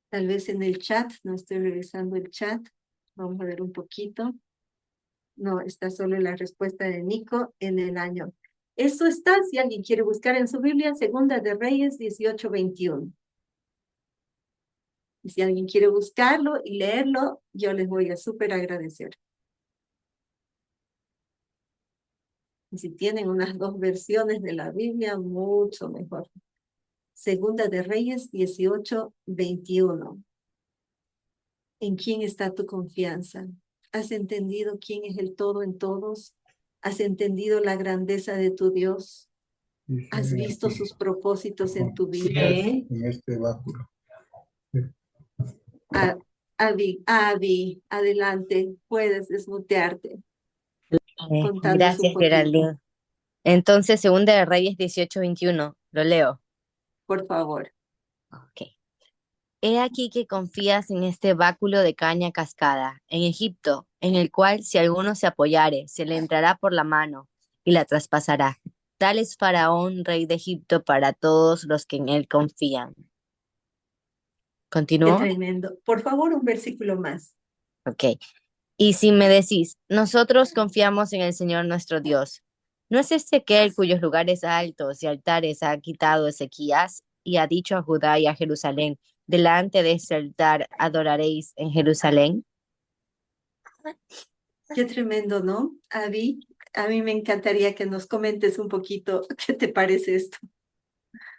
Tal vez en el chat, no estoy revisando el chat. Vamos a ver un poquito. No, está solo la respuesta de Nico en el año. Esto está, si alguien quiere buscar en su Biblia, Segunda de Reyes 18:21. Y si alguien quiere buscarlo y leerlo, yo les voy a súper agradecer. Y si tienen unas dos versiones de la Biblia, mucho mejor. Segunda de Reyes 18:21. ¿En quién está tu confianza? ¿Has entendido quién es el todo en todos? ¿Has entendido la grandeza de tu Dios? ¿Has visto sus propósitos en tu vida? Sí. En este báculo. Abby, adelante, puedes desmutearte. Contanos un Gracias, poquito, Geraldine. Entonces, Segunda de Reyes 18:21, lo leo. por favor. Ok. He aquí que confías en este báculo de caña cascada, en Egipto, en el cual si alguno se apoyare, se le entrará por la mano y la traspasará. Tal es Faraón, rey de Egipto, para todos los que en él confían. Qué ¿Continúo? tremendo. Por favor, un versículo más. Ok. Y si me decís, nosotros confiamos en el Señor nuestro Dios, ¿no es este aquel cuyos lugares altos y altares ha quitado Ezequías y ha dicho a Judá y a Jerusalén, delante de este altar adoraréis en Jerusalén? Qué tremendo, ¿no? Abby, a mí me encantaría que nos comentes un poquito qué te parece esto.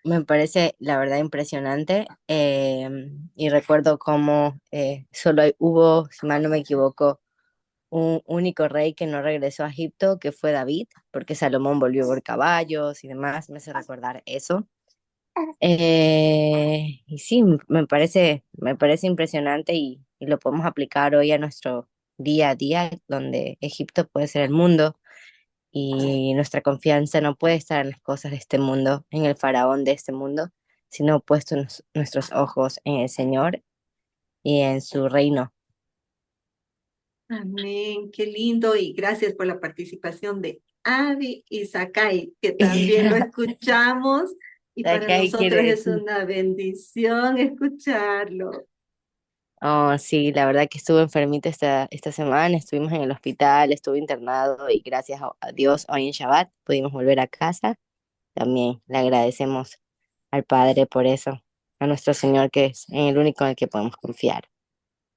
Me parece la verdad impresionante y recuerdo cómo hubo, si mal no me equivoco, un único rey que no regresó a Egipto, que fue David, porque Salomón volvió por caballos y demás, me hace recordar eso. Y sí, me parece impresionante y lo podemos aplicar hoy a nuestro día a día, donde Egipto puede ser el mundo y nuestra confianza no puede estar en las cosas de este mundo, en el faraón de este mundo, sino puesto nuestros ojos en el Señor y en su reino. Amén, qué lindo y gracias por la participación Avi y Sakai, que también lo escuchamos y para Acá quiere nosotros es decir. una bendición escucharlo. Oh, sí, la verdad que estuve enfermita esta semana, estuvimos en el hospital, estuve internado y gracias a Dios hoy en Shabbat pudimos volver a casa. También le agradecemos al Padre por eso, a nuestro Señor que es el único en el que podemos confiar.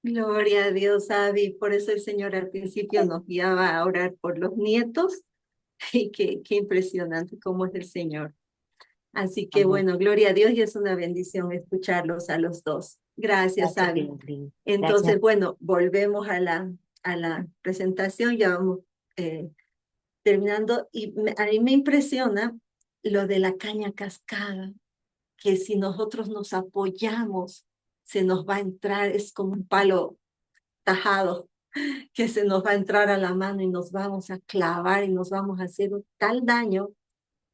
Gloria a Dios, Avi. Por eso el Señor al principio nos guiaba a orar por los nietos. Y qué impresionante cómo es el Señor. Así que Amén. bueno, gloria a Dios y es una bendición escucharlos a los dos. Gracias, Gracias, Avi. Lili. Gracias. Entonces, bueno, volvemos a la presentación, ya vamos eh, terminando. Y a mí me impresiona lo de la caña cascada, que si nosotros nos apoyamos, se nos va a entrar, es como un palo tajado, que se nos va a entrar a la mano y nos vamos a clavar y nos vamos a hacer un tal daño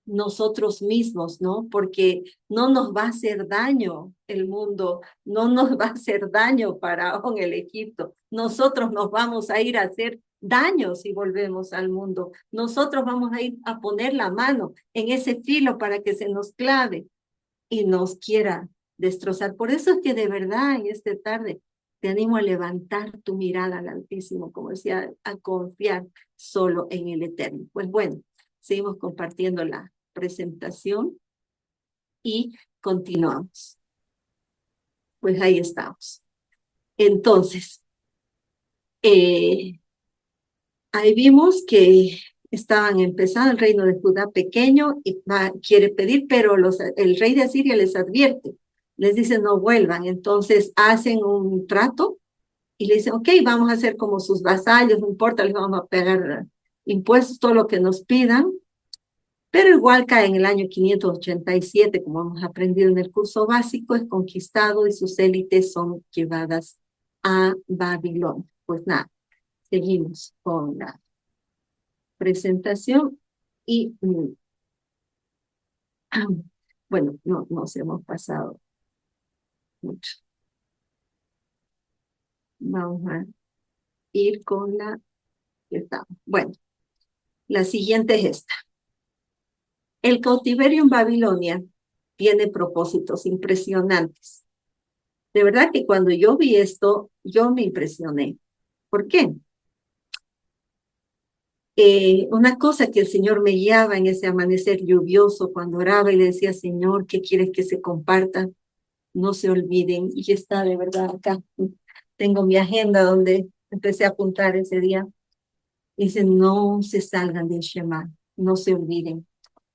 nosotros mismos, ¿no? Porque no nos va a hacer daño el mundo, no nos va a hacer daño Faraón, el Egipto. Nosotros nos vamos a ir a hacer daño si volvemos al mundo. Nosotros vamos a ir a poner la mano en ese filo para que se nos clave y nos quiera destrozar. Por eso es que de verdad en esta tarde te animo a levantar tu mirada al Altísimo, como decía, a confiar solo en el Eterno. Pues bueno, seguimos compartiendo la presentación y continuamos. Pues ahí estamos. Entonces, ahí vimos que estaban empezando el reino de Judá pequeño y quiere pedir, pero el rey de Asiria les advierte, les dice no vuelvan. Entonces hacen un trato y le dicen, ok, vamos a hacer como sus vasallos, no importa, les vamos a pagar impuestos, todo lo que nos pidan, pero igual cae en el año 587, como hemos aprendido en el curso básico, es conquistado y sus élites son llevadas a Babilonia. Pues nada, seguimos con la presentación y bueno, no nos hemos pasado mucho. Vamos a ir con la que estamos. Bueno, la siguiente es esta. El cautiverio en Babilonia tiene propósitos impresionantes. De verdad que cuando yo vi esto, yo me impresioné. ¿Por qué? Una cosa que el Señor me guiaba en ese amanecer lluvioso cuando oraba y le decía, Señor, ¿qué quieres que se comparta? No se olviden. Y está de verdad acá. Tengo mi agenda donde empecé a apuntar ese día. Dice, no se salgan del Shema, no se olviden.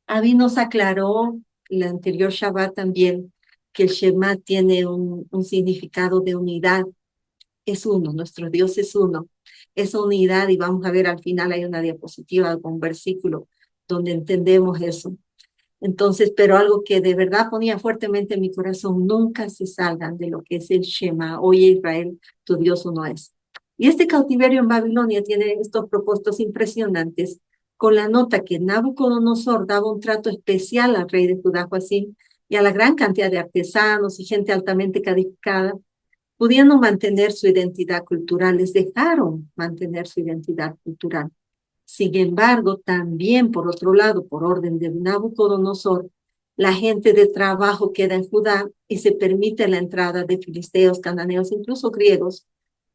Avi nos aclaró el anterior Shabbat también que el Shema tiene un significado de unidad. Es uno, nuestro Dios es uno. Esa unidad, y vamos a ver al final hay una diapositiva con un versículo donde entendemos eso. Entonces, pero algo que de verdad ponía fuertemente en mi corazón, nunca se salgan de lo que es el Shema. Oye Israel, tu Dios uno es. Y este cautiverio en Babilonia tiene estos propósitos impresionantes, con la nota que Nabucodonosor daba un trato especial al rey de Judá, Joacim, y a la gran cantidad de artesanos y gente altamente calificada, pudiendo mantener su identidad cultural, les dejaron mantener su identidad cultural. Sin embargo, también, por otro lado, por orden de Nabucodonosor, la gente de trabajo queda en Judá y se permite la entrada de filisteos, cananeos, incluso griegos,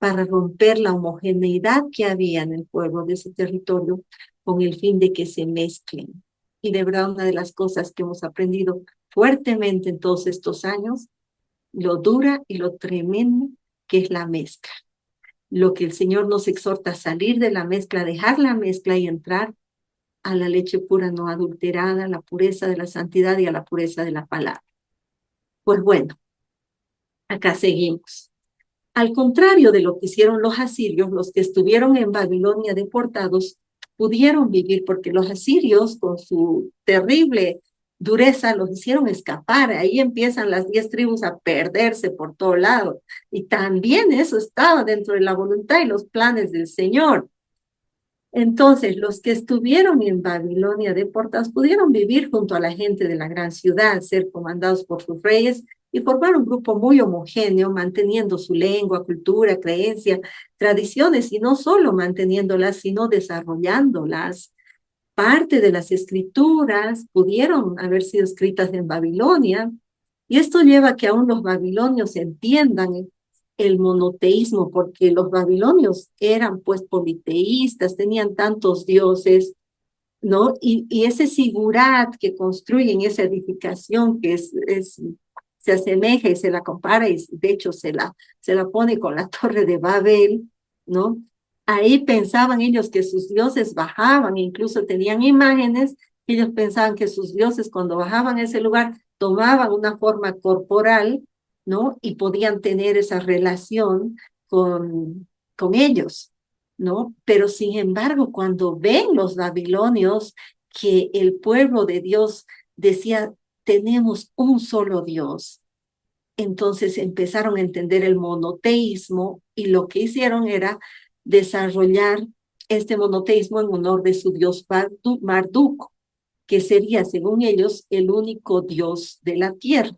para romper la homogeneidad que había en el pueblo de ese territorio con el fin de que se mezclen. Y de verdad, una de las cosas que hemos aprendido fuertemente en todos estos años, lo dura y lo tremendo que es la mezcla. Lo que el Señor nos exhorta a salir de la mezcla, dejar la mezcla y entrar a la leche pura no adulterada, a la pureza de la santidad y a la pureza de la palabra. Pues bueno, acá seguimos. Al contrario de lo que hicieron los asirios, los que estuvieron en Babilonia deportados pudieron vivir porque los asirios con su terrible dureza los hicieron escapar. Ahí empiezan las 10 tribus a perderse por todo lado. Y también eso estaba dentro de la voluntad y los planes del Señor. Entonces, los que estuvieron en Babilonia deportados pudieron vivir junto a la gente de la gran ciudad, ser comandados por sus reyes y formar un grupo muy homogéneo, manteniendo su lengua, cultura, creencia, tradiciones, y no solo manteniéndolas, sino desarrollándolas. parte de las escrituras pudieron haber sido escritas en Babilonia, y esto lleva a que aún los babilonios entiendan el monoteísmo, porque los babilonios eran pues politeístas, tenían tantos dioses, ¿no? Y ese sigurat que construyen esa edificación que se asemeja y se la compara y de hecho se la pone con la torre de Babel, ¿no? Ahí pensaban ellos que sus dioses bajaban, incluso tenían imágenes, ellos pensaban que sus dioses cuando bajaban a ese lugar tomaban una forma corporal, ¿no? Y podían tener esa relación con ellos. ¿No? Pero sin embargo, cuando ven los babilonios que el pueblo de Dios decía, tenemos un solo Dios, entonces empezaron a entender el monoteísmo y lo que hicieron era desarrollar este monoteísmo en honor de su dios Marduk, que sería, según ellos, el único Dios de la tierra,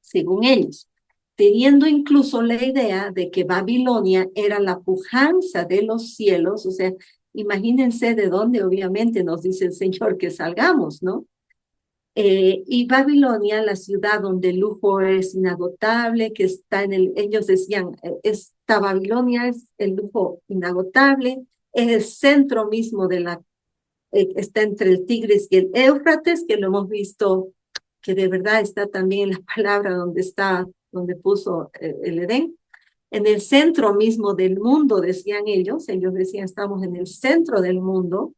según ellos, teniendo incluso la idea de que Babilonia era la pujanza de los cielos, o sea, imagínense de dónde obviamente nos dice el Señor que salgamos, ¿no? Y Babilonia, la ciudad donde el lujo es inagotable, que está ellos decían, esta Babilonia es el lujo inagotable, es el centro mismo de está entre el Tigris y el Éufrates, que lo hemos visto que de verdad está también en la palabra donde puso el Edén. En el centro mismo del mundo, decían ellos decían, estamos en el centro del mundo,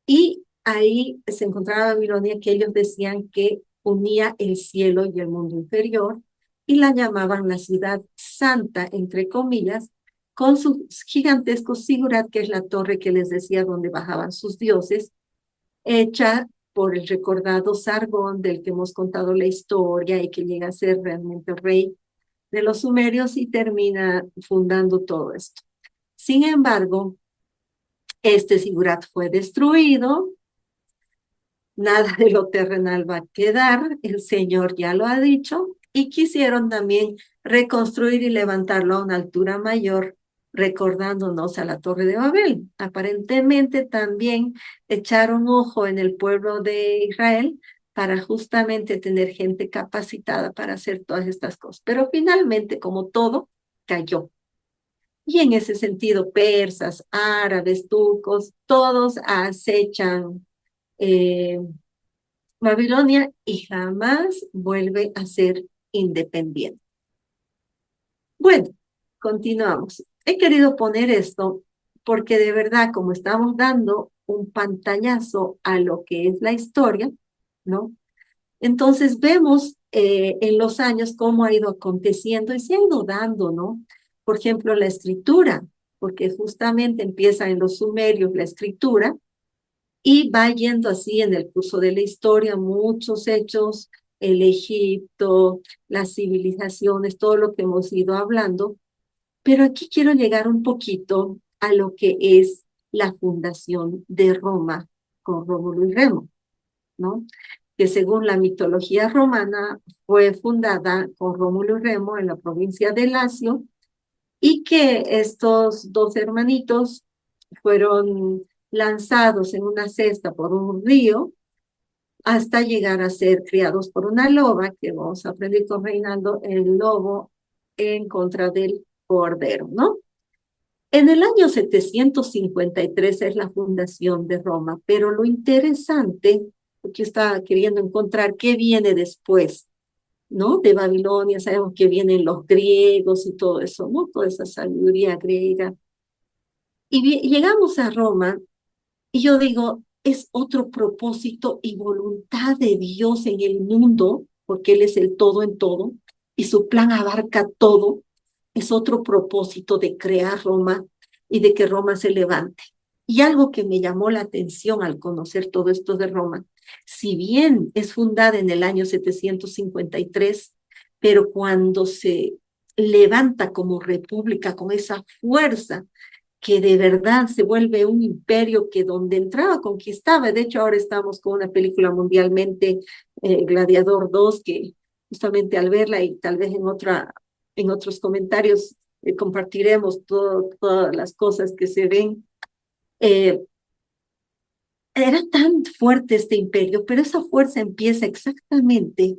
y ahí se encontraba Babilonia, que ellos decían que unía el cielo y el mundo inferior, y la llamaban la ciudad santa, entre comillas, con su gigantesco zigurat, que es la torre que les decía donde bajaban sus dioses, hecha por el recordado Sargón, del que hemos contado la historia y que llega a ser realmente el rey de los sumerios y termina fundando todo esto. Sin embargo, este zigurat fue destruido, nada de lo terrenal va a quedar, el Señor ya lo ha dicho, y quisieron también reconstruir y levantarlo a una altura mayor, recordándonos a la Torre de Babel. Aparentemente también echaron ojo en el pueblo de Israel para justamente tener gente capacitada para hacer todas estas cosas. Pero finalmente, como todo, cayó. Y en ese sentido, persas, árabes, turcos, todos acechan Babilonia y jamás vuelve a ser independiente. Bueno, continuamos. He querido poner esto porque de verdad, como estamos dando un pantallazo a lo que es la historia, ¿no? Entonces vemos en los años cómo ha ido aconteciendo y se ha ido dando, ¿no? Por ejemplo, la escritura, porque justamente empieza en los sumerios la escritura y va yendo así en el curso de la historia, muchos hechos, el Egipto, las civilizaciones, todo lo que hemos ido hablando, pero aquí quiero llegar un poquito a lo que es la fundación de Roma con Rómulo y Remo, ¿no? Que según la mitología romana fue fundada con Rómulo y Remo en la provincia de Lacio y que estos dos hermanitos fueron lanzados en una cesta por un río hasta llegar a ser criados por una loba, que vamos a aprender con Reinaldo, el lobo en contra del cordero, ¿no? En el año 753 es la fundación de Roma, pero lo interesante, porque estaba queriendo encontrar qué viene después, ¿no? De Babilonia, sabemos que vienen los griegos y todo eso, ¿no? Toda esa sabiduría griega. Y llegamos a Roma y yo digo, es otro propósito y voluntad de Dios en el mundo, porque Él es el todo en todo, y su plan abarca todo. Es otro propósito de crear Roma y de que Roma se levante. Y algo que me llamó la atención al conocer todo esto de Roma, si bien es fundada en el año 753, pero cuando se levanta como república con esa fuerza que de verdad se vuelve un imperio que donde entraba conquistaba. De hecho, ahora estamos con una película mundialmente, Gladiador 2, que justamente al verla y tal vez en otros comentarios compartiremos todas las cosas que se ven. Era tan fuerte este imperio, pero esa fuerza empieza exactamente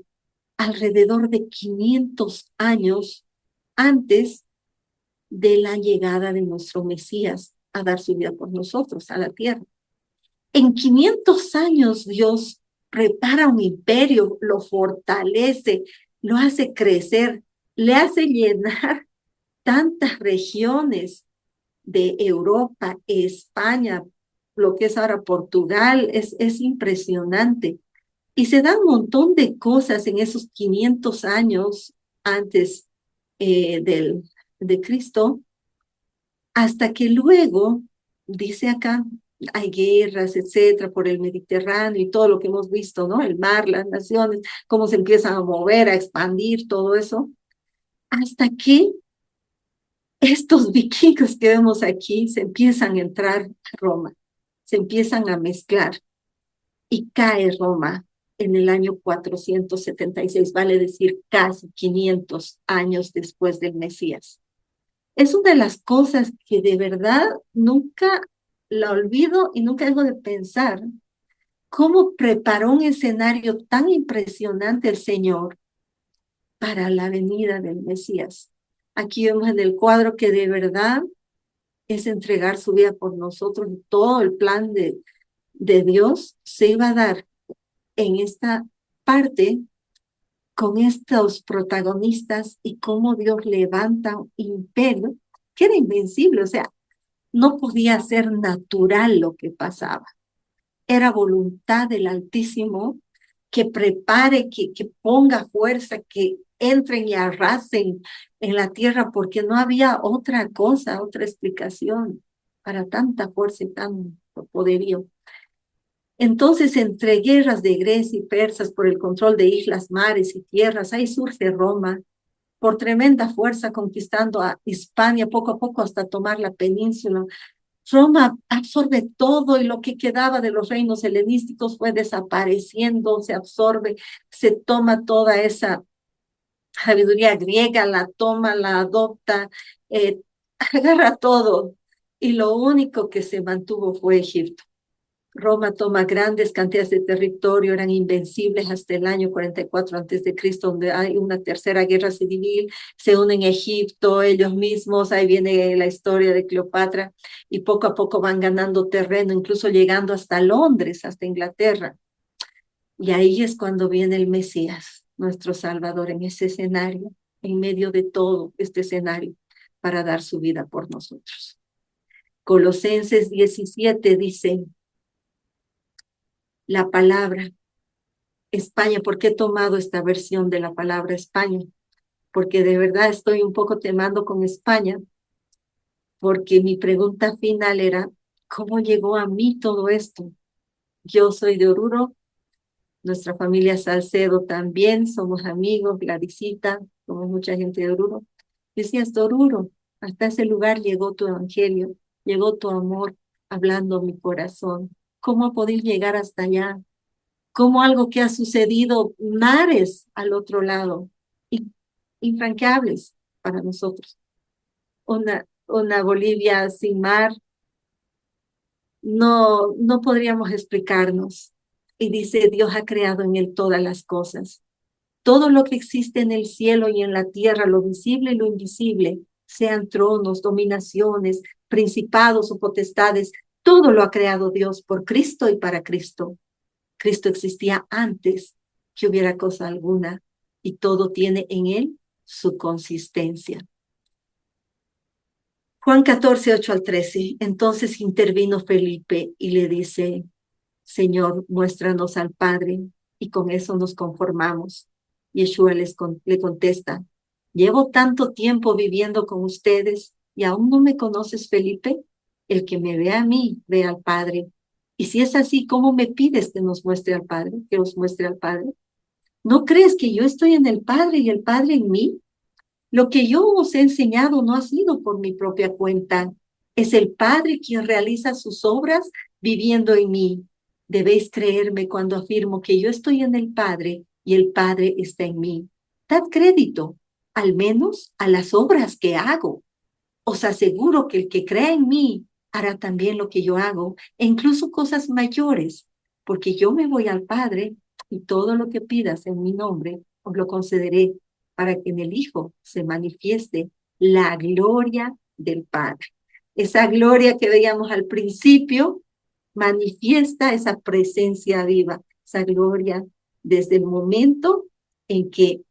alrededor de 500 años antes de la llegada de nuestro Mesías a dar su vida por nosotros a la tierra. En 500 años Dios prepara un imperio, lo fortalece, lo hace crecer, le hace llenar tantas regiones de Europa, España, lo que es ahora Portugal, es impresionante. Y se da un montón de cosas en esos 500 años antes de Cristo, hasta que luego, dice acá, hay guerras, etcétera, por el Mediterráneo y todo lo que hemos visto, ¿no? El mar, las naciones, cómo se empiezan a mover, a expandir, todo eso, hasta que estos vikingos que vemos aquí se empiezan a entrar a Roma, se empiezan a mezclar y cae Roma en el año 476, vale decir casi 500 años después del Mesías. Es una de las cosas que de verdad nunca la olvido y nunca dejo de pensar cómo preparó un escenario tan impresionante el Señor para la venida del Mesías. Aquí vemos en el cuadro que de verdad es entregar su vida por nosotros y todo el plan de Dios se iba a dar en esta parte con estos protagonistas y cómo Dios levanta un imperio que era invencible, o sea, no podía ser natural lo que pasaba. Era voluntad del Altísimo que prepare, que ponga fuerza, que entren y arrasen en la tierra, porque no había otra cosa, otra explicación para tanta fuerza y tanto poderío. Entonces, entre guerras de Grecia y persas por el control de islas, mares y tierras, ahí surge Roma, por tremenda fuerza conquistando a Hispania poco a poco hasta tomar la península. Roma absorbe todo y lo que quedaba de los reinos helenísticos fue desapareciendo, se absorbe, se toma toda esa sabiduría griega, la toma, la adopta, agarra todo. Y lo único que se mantuvo fue Egipto. Roma toma grandes cantidades de territorio, eran invencibles hasta el año 44 antes de Cristo, donde hay una tercera guerra civil, se unen Egipto, ellos mismos, ahí viene la historia de Cleopatra, y poco a poco van ganando terreno, incluso llegando hasta Londres, hasta Inglaterra. Y ahí es cuando viene el Mesías, nuestro Salvador, en ese escenario, en medio de todo este escenario, para dar su vida por nosotros. Colosenses 17 dice, la palabra España. ¿Por qué he tomado esta versión de la palabra España? Porque de verdad estoy un poco temando con España, porque mi pregunta final era, ¿cómo llegó a mí todo esto? Yo soy de Oruro, nuestra familia Salcedo también, somos amigos, la visita, somos mucha gente de Oruro. Decía, hasta Oruro, hasta ese lugar llegó tu evangelio, llegó tu amor hablando mi corazón. ¿Cómo ha podido llegar hasta allá? Como algo que ha sucedido mares al otro lado, infranqueables para nosotros. Una Bolivia sin mar, no podríamos explicarnos. Y dice, Dios ha creado en él todas las cosas. Todo lo que existe en el cielo y en la tierra, lo visible y lo invisible, sean tronos, dominaciones, principados o potestades, todo lo ha creado Dios por Cristo y para Cristo. Cristo existía antes que hubiera cosa alguna y todo tiene en él su consistencia. Juan 14, 8 al 13. Entonces intervino Felipe y le dice, Señor, muéstranos al Padre y con eso nos conformamos. Yeshua le contesta, llevo tanto tiempo viviendo con ustedes y aún no me conoces, Felipe. El que me ve a mí, ve al Padre. Y si es así, ¿cómo me pides que nos muestre al Padre? Que os muestre al Padre. ¿No crees que yo estoy en el Padre y el Padre en mí? Lo que yo os he enseñado no ha sido por mi propia cuenta. Es el Padre quien realiza sus obras viviendo en mí. Debéis creerme cuando afirmo que yo estoy en el Padre y el Padre está en mí. Dad crédito, al menos a las obras que hago. Os aseguro que el que crea en mí, hará también lo que yo hago, e incluso cosas mayores, porque yo me voy al Padre y todo lo que pidas en mi nombre os lo concederé para que en el Hijo se manifieste la gloria del Padre. Esa gloria que veíamos al principio manifiesta esa presencia viva, esa gloria desde el momento en que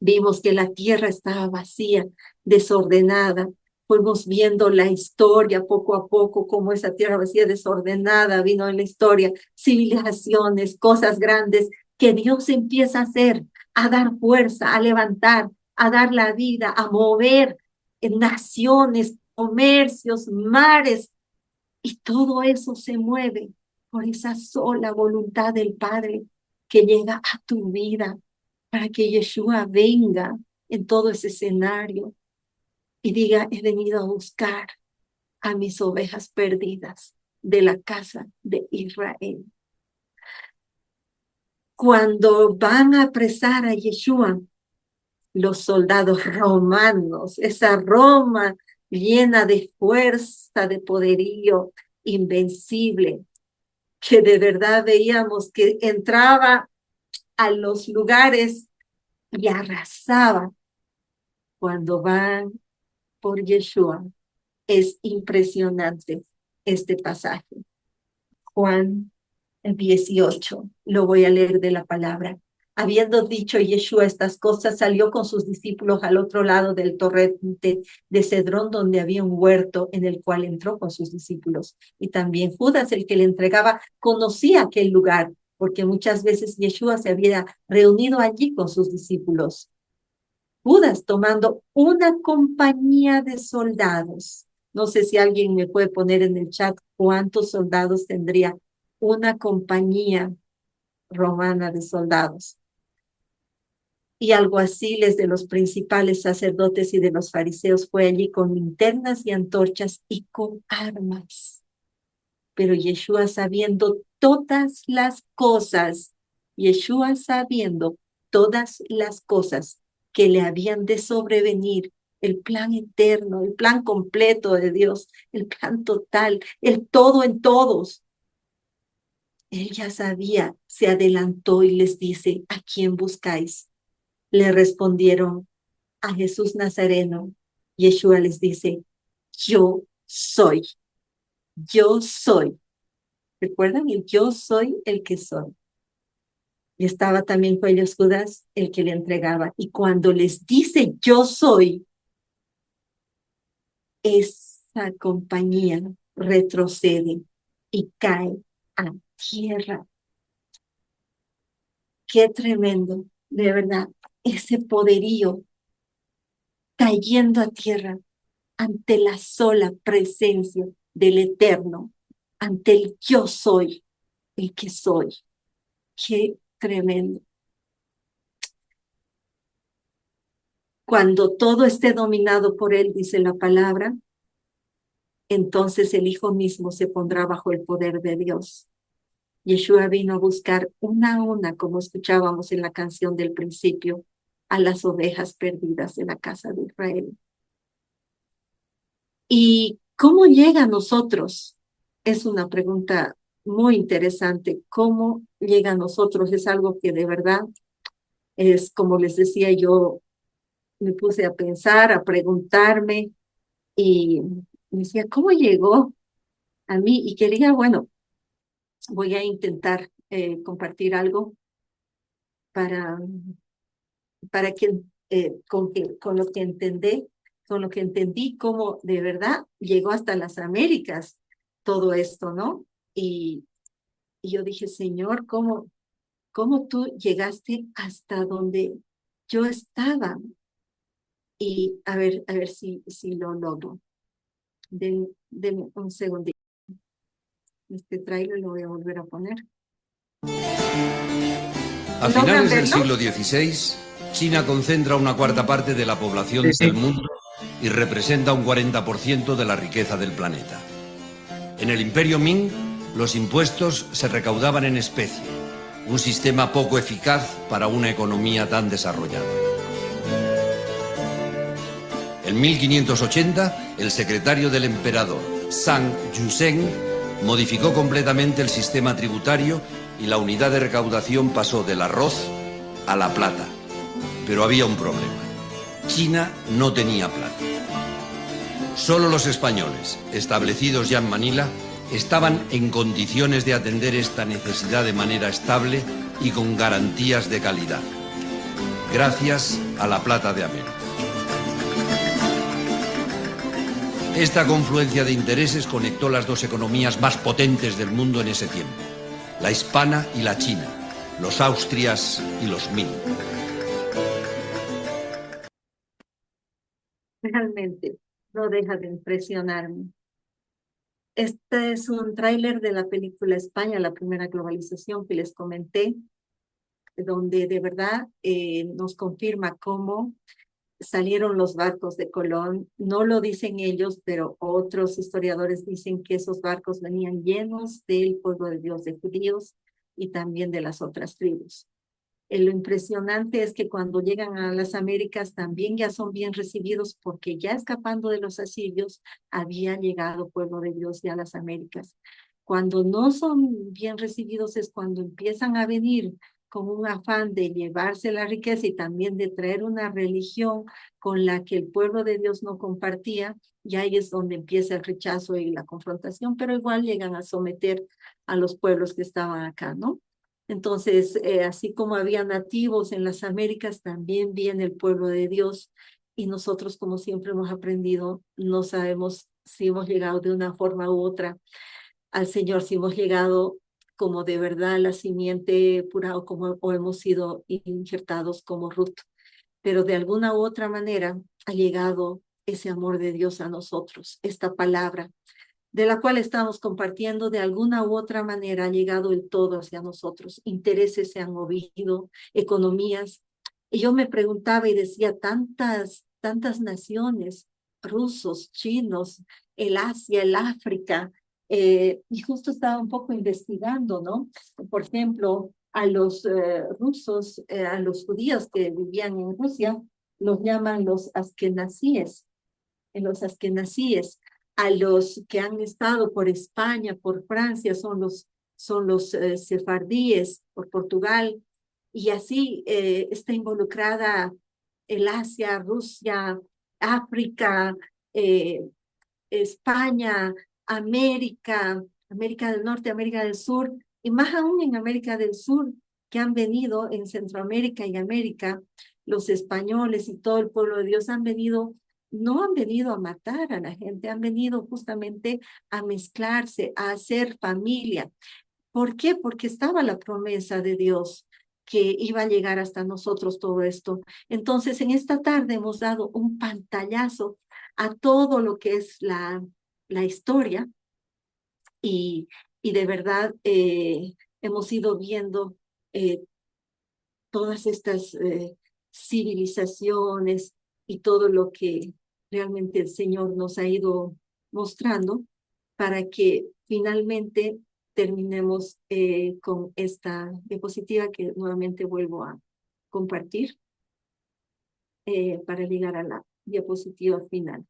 vimos que la tierra estaba vacía, desordenada. Fuimos viendo la historia poco a poco, cómo esa tierra vacía, desordenada, vino en la historia, civilizaciones, cosas grandes que Dios empieza a hacer, a dar fuerza, a levantar, a dar la vida, a mover naciones, comercios, mares, y todo eso se mueve por esa sola voluntad del Padre que llega a tu vida para que Yeshua venga en todo ese escenario y diga, he venido a buscar a mis ovejas perdidas de la casa de Israel. Cuando van a apresar a Yeshua, los soldados romanos, esa Roma llena de fuerza, de poderío, invencible, que de verdad veíamos que entraba a los lugares y arrasaba. Cuando van por Yeshua, es impresionante este pasaje. Juan 18, lo voy a leer de la palabra. Habiendo dicho Yeshua estas cosas, salió con sus discípulos al otro lado del torrente de Cedrón, donde había un huerto en el cual entró con sus discípulos. Y también Judas, el que le entregaba, conocía aquel lugar, porque muchas veces Yeshua se había reunido allí con sus discípulos. Judas tomando una compañía de soldados. No sé si alguien me puede poner en el chat cuántos soldados tendría una compañía romana de soldados. Y alguaciles de los principales sacerdotes y de los fariseos fue allí con linternas y antorchas y con armas. Pero Yeshua sabiendo todas las cosas, Yeshua sabiendo todas las cosas que le habían de sobrevenir, el plan eterno, el plan completo de Dios, el plan total, el todo en todos. Él ya sabía, se adelantó y les dice, ¿a quién buscáis? Le respondieron, a Jesús Nazareno. Yeshua les dice, yo soy, yo soy. ¿Recuerdan? El yo soy el que soy. Y estaba también con ellos Judas, el que le entregaba. Y cuando les dice yo soy, esa compañía retrocede y cae a tierra. Qué tremendo, de verdad, ese poderío cayendo a tierra ante la sola presencia del Eterno, ante el yo soy, el que soy. Qué tremendo. Cuando todo esté dominado por él, dice la palabra, entonces el Hijo mismo se pondrá bajo el poder de Dios. Yeshua vino a buscar una a una, como escuchábamos en la canción del principio, a las ovejas perdidas de la casa de Israel. ¿Y cómo llega a nosotros? Es una pregunta muy interesante. ¿Cómo llega a nosotros? Es algo que de verdad es, como les decía, yo me puse a pensar, a preguntarme y me decía, ¿cómo llegó a mí? Y quería, bueno, voy a intentar compartir algo para, para que, con lo que entendí, cómo de verdad llegó hasta las Américas todo esto, ¿no? Y yo dije, Señor, ¿cómo tú llegaste hasta donde yo estaba? Y a ver si lo logro. Denme un segundito. Este trailer lo voy a volver a poner. A finales del siglo XVI, China concentra una cuarta parte de la población del mundo y representa un 40% de la riqueza del planeta. En el Imperio Ming, los impuestos se recaudaban en especie, un sistema poco eficaz para una economía tan desarrollada. En 1580, el secretario del emperador, Saint-Just modificó completamente el sistema tributario y la unidad de recaudación pasó del arroz a la plata. Pero había un problema. China no tenía plata. Solo los españoles, establecidos ya en Manila, estaban en condiciones de atender esta necesidad de manera estable y con garantías de calidad, gracias a la plata de América. Esta confluencia de intereses conectó las dos economías más potentes del mundo en ese tiempo, la hispana y la china, los Austrias y los Ming. Realmente no deja de impresionarme. Este es un tráiler de la película España, la primera globalización que les comenté, donde de verdad nos confirma cómo salieron los barcos de Colón. No lo dicen ellos, pero otros historiadores dicen que esos barcos venían llenos del pueblo de Dios, de judíos y también de las otras tribus. Lo impresionante es que cuando llegan a las Américas también ya son bien recibidos porque ya escapando de los asirios había llegado pueblo de Dios ya a las Américas. Cuando no son bien recibidos es cuando empiezan a venir con un afán de llevarse la riqueza y también de traer una religión con la que el pueblo de Dios no compartía, y ahí es donde empieza el rechazo y la confrontación, pero igual llegan a someter a los pueblos que estaban acá, ¿no? Entonces, así como había nativos en las Américas, también viene el pueblo de Dios y nosotros, como siempre hemos aprendido, no sabemos si hemos llegado de una forma u otra al Señor, si hemos llegado como de verdad la simiente pura o hemos sido injertados como Ruth, pero de alguna u otra manera ha llegado ese amor de Dios a nosotros, esta palabra de la cual estamos compartiendo, de alguna u otra manera ha llegado el todo hacia nosotros. Intereses se han movido, economías. Y yo me preguntaba y decía, tantas naciones, rusos, chinos, el Asia, el África, y justo estaba un poco investigando, ¿no? Por ejemplo, a los rusos, a los judíos que vivían en Rusia, los llaman los askenazíes, los askenazíes. A los que han estado por España, por Francia, son los sefardíes, por Portugal, y así está involucrada el Asia, Rusia, África, España, América del Norte, América del Sur, y más aún en América del Sur, que han venido en Centroamérica y América, los españoles y todo el pueblo de Dios han venido, no han venido a matar a la gente, han venido justamente a mezclarse, a hacer familia. ¿Por qué? Porque estaba la promesa de Dios que iba a llegar hasta nosotros todo esto. Entonces, en esta tarde hemos dado un pantallazo a todo lo que es la historia y de verdad hemos ido viendo todas estas civilizaciones y todo lo que realmente el Señor nos ha ido mostrando para que finalmente terminemos con esta diapositiva que nuevamente vuelvo a compartir para llegar a la diapositiva final.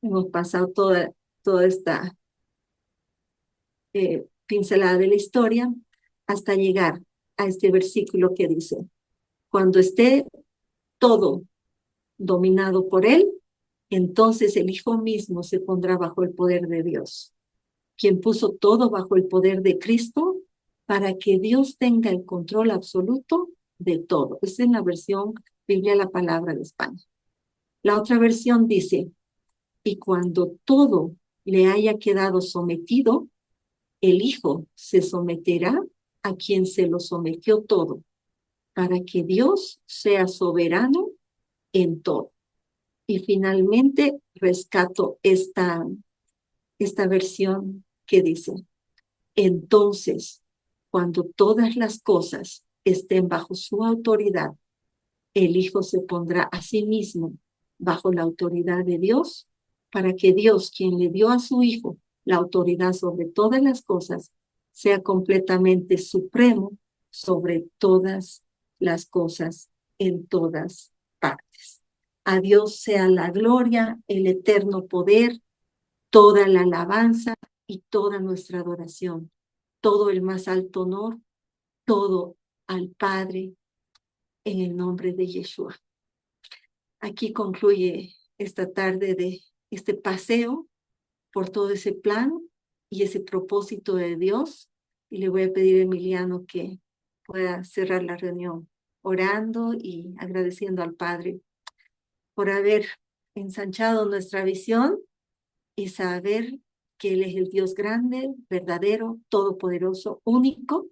Hemos pasado toda esta pincelada de la historia hasta llegar a este versículo que dice, cuando esté todo dominado por él, entonces el Hijo mismo se pondrá bajo el poder de Dios, quien puso todo bajo el poder de Cristo para que Dios tenga el control absoluto de todo. Esa es la versión Biblia la Palabra de España. La otra versión dice, y cuando todo le haya quedado sometido, el Hijo se someterá a quien se lo sometió todo, para que Dios sea soberano en todo. Y finalmente rescato esta versión que dice, entonces, cuando todas las cosas estén bajo su autoridad, el Hijo se pondrá a sí mismo bajo la autoridad de Dios, para que Dios, quien le dio a su Hijo la autoridad sobre todas las cosas, sea completamente supremo sobre todas las cosas en todas partes. A Dios sea la gloria, el eterno poder toda la alabanza y toda nuestra adoración, todo el más alto honor, todo al Padre en el nombre de Yeshua. Aquí concluye esta tarde de este paseo por todo ese plan y ese propósito de Dios. Y le voy a pedir a Emiliano que pueda cerrar la reunión orando y agradeciendo al Padre por haber ensanchado nuestra visión y saber que Él es el Dios grande, verdadero, todopoderoso, único,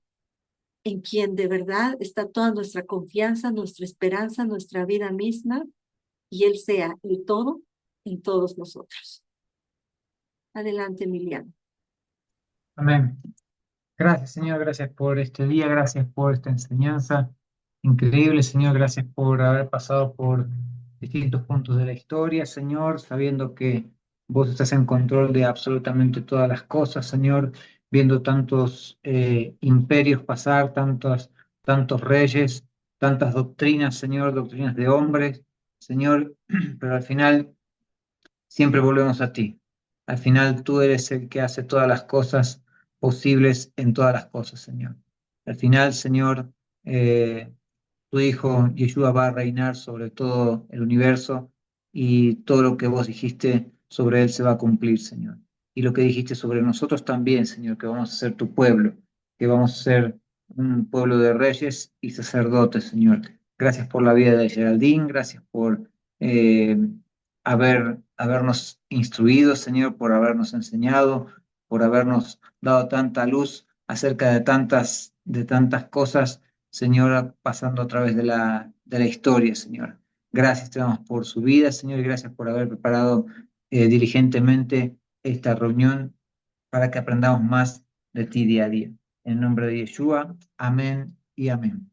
en quien de verdad está toda nuestra confianza, nuestra esperanza, nuestra vida misma, y Él sea el todo en todos nosotros. Adelante, Emiliano. Amén. Gracias, Señor, gracias por este día, gracias por esta enseñanza increíble, Señor, gracias por haber pasado por distintos puntos de la historia, Señor, sabiendo que vos estás en control de absolutamente todas las cosas, Señor, viendo tantos imperios pasar, tantos reyes, tantas doctrinas, Señor, doctrinas de hombres, Señor, pero al final siempre volvemos a ti. Al final tú eres el que hace todas las cosas posibles en todas las cosas, Señor. Al final, Señor, tu Hijo Yeshua va a reinar sobre todo el universo y todo lo que vos dijiste sobre él se va a cumplir, Señor. Y lo que dijiste sobre nosotros también, Señor, que vamos a ser tu pueblo, que vamos a ser un pueblo de reyes y sacerdotes, Señor. Gracias por la vida de Geraldine, gracias por habernos instruido, Señor, por habernos enseñado, por habernos dado tanta luz acerca de tantas cosas, Señor, pasando a través de la historia, Señor. Gracias te damos por su vida, Señor, y gracias por haber preparado diligentemente esta reunión para que aprendamos más de ti día a día. En el nombre de Yeshua, amén y amén.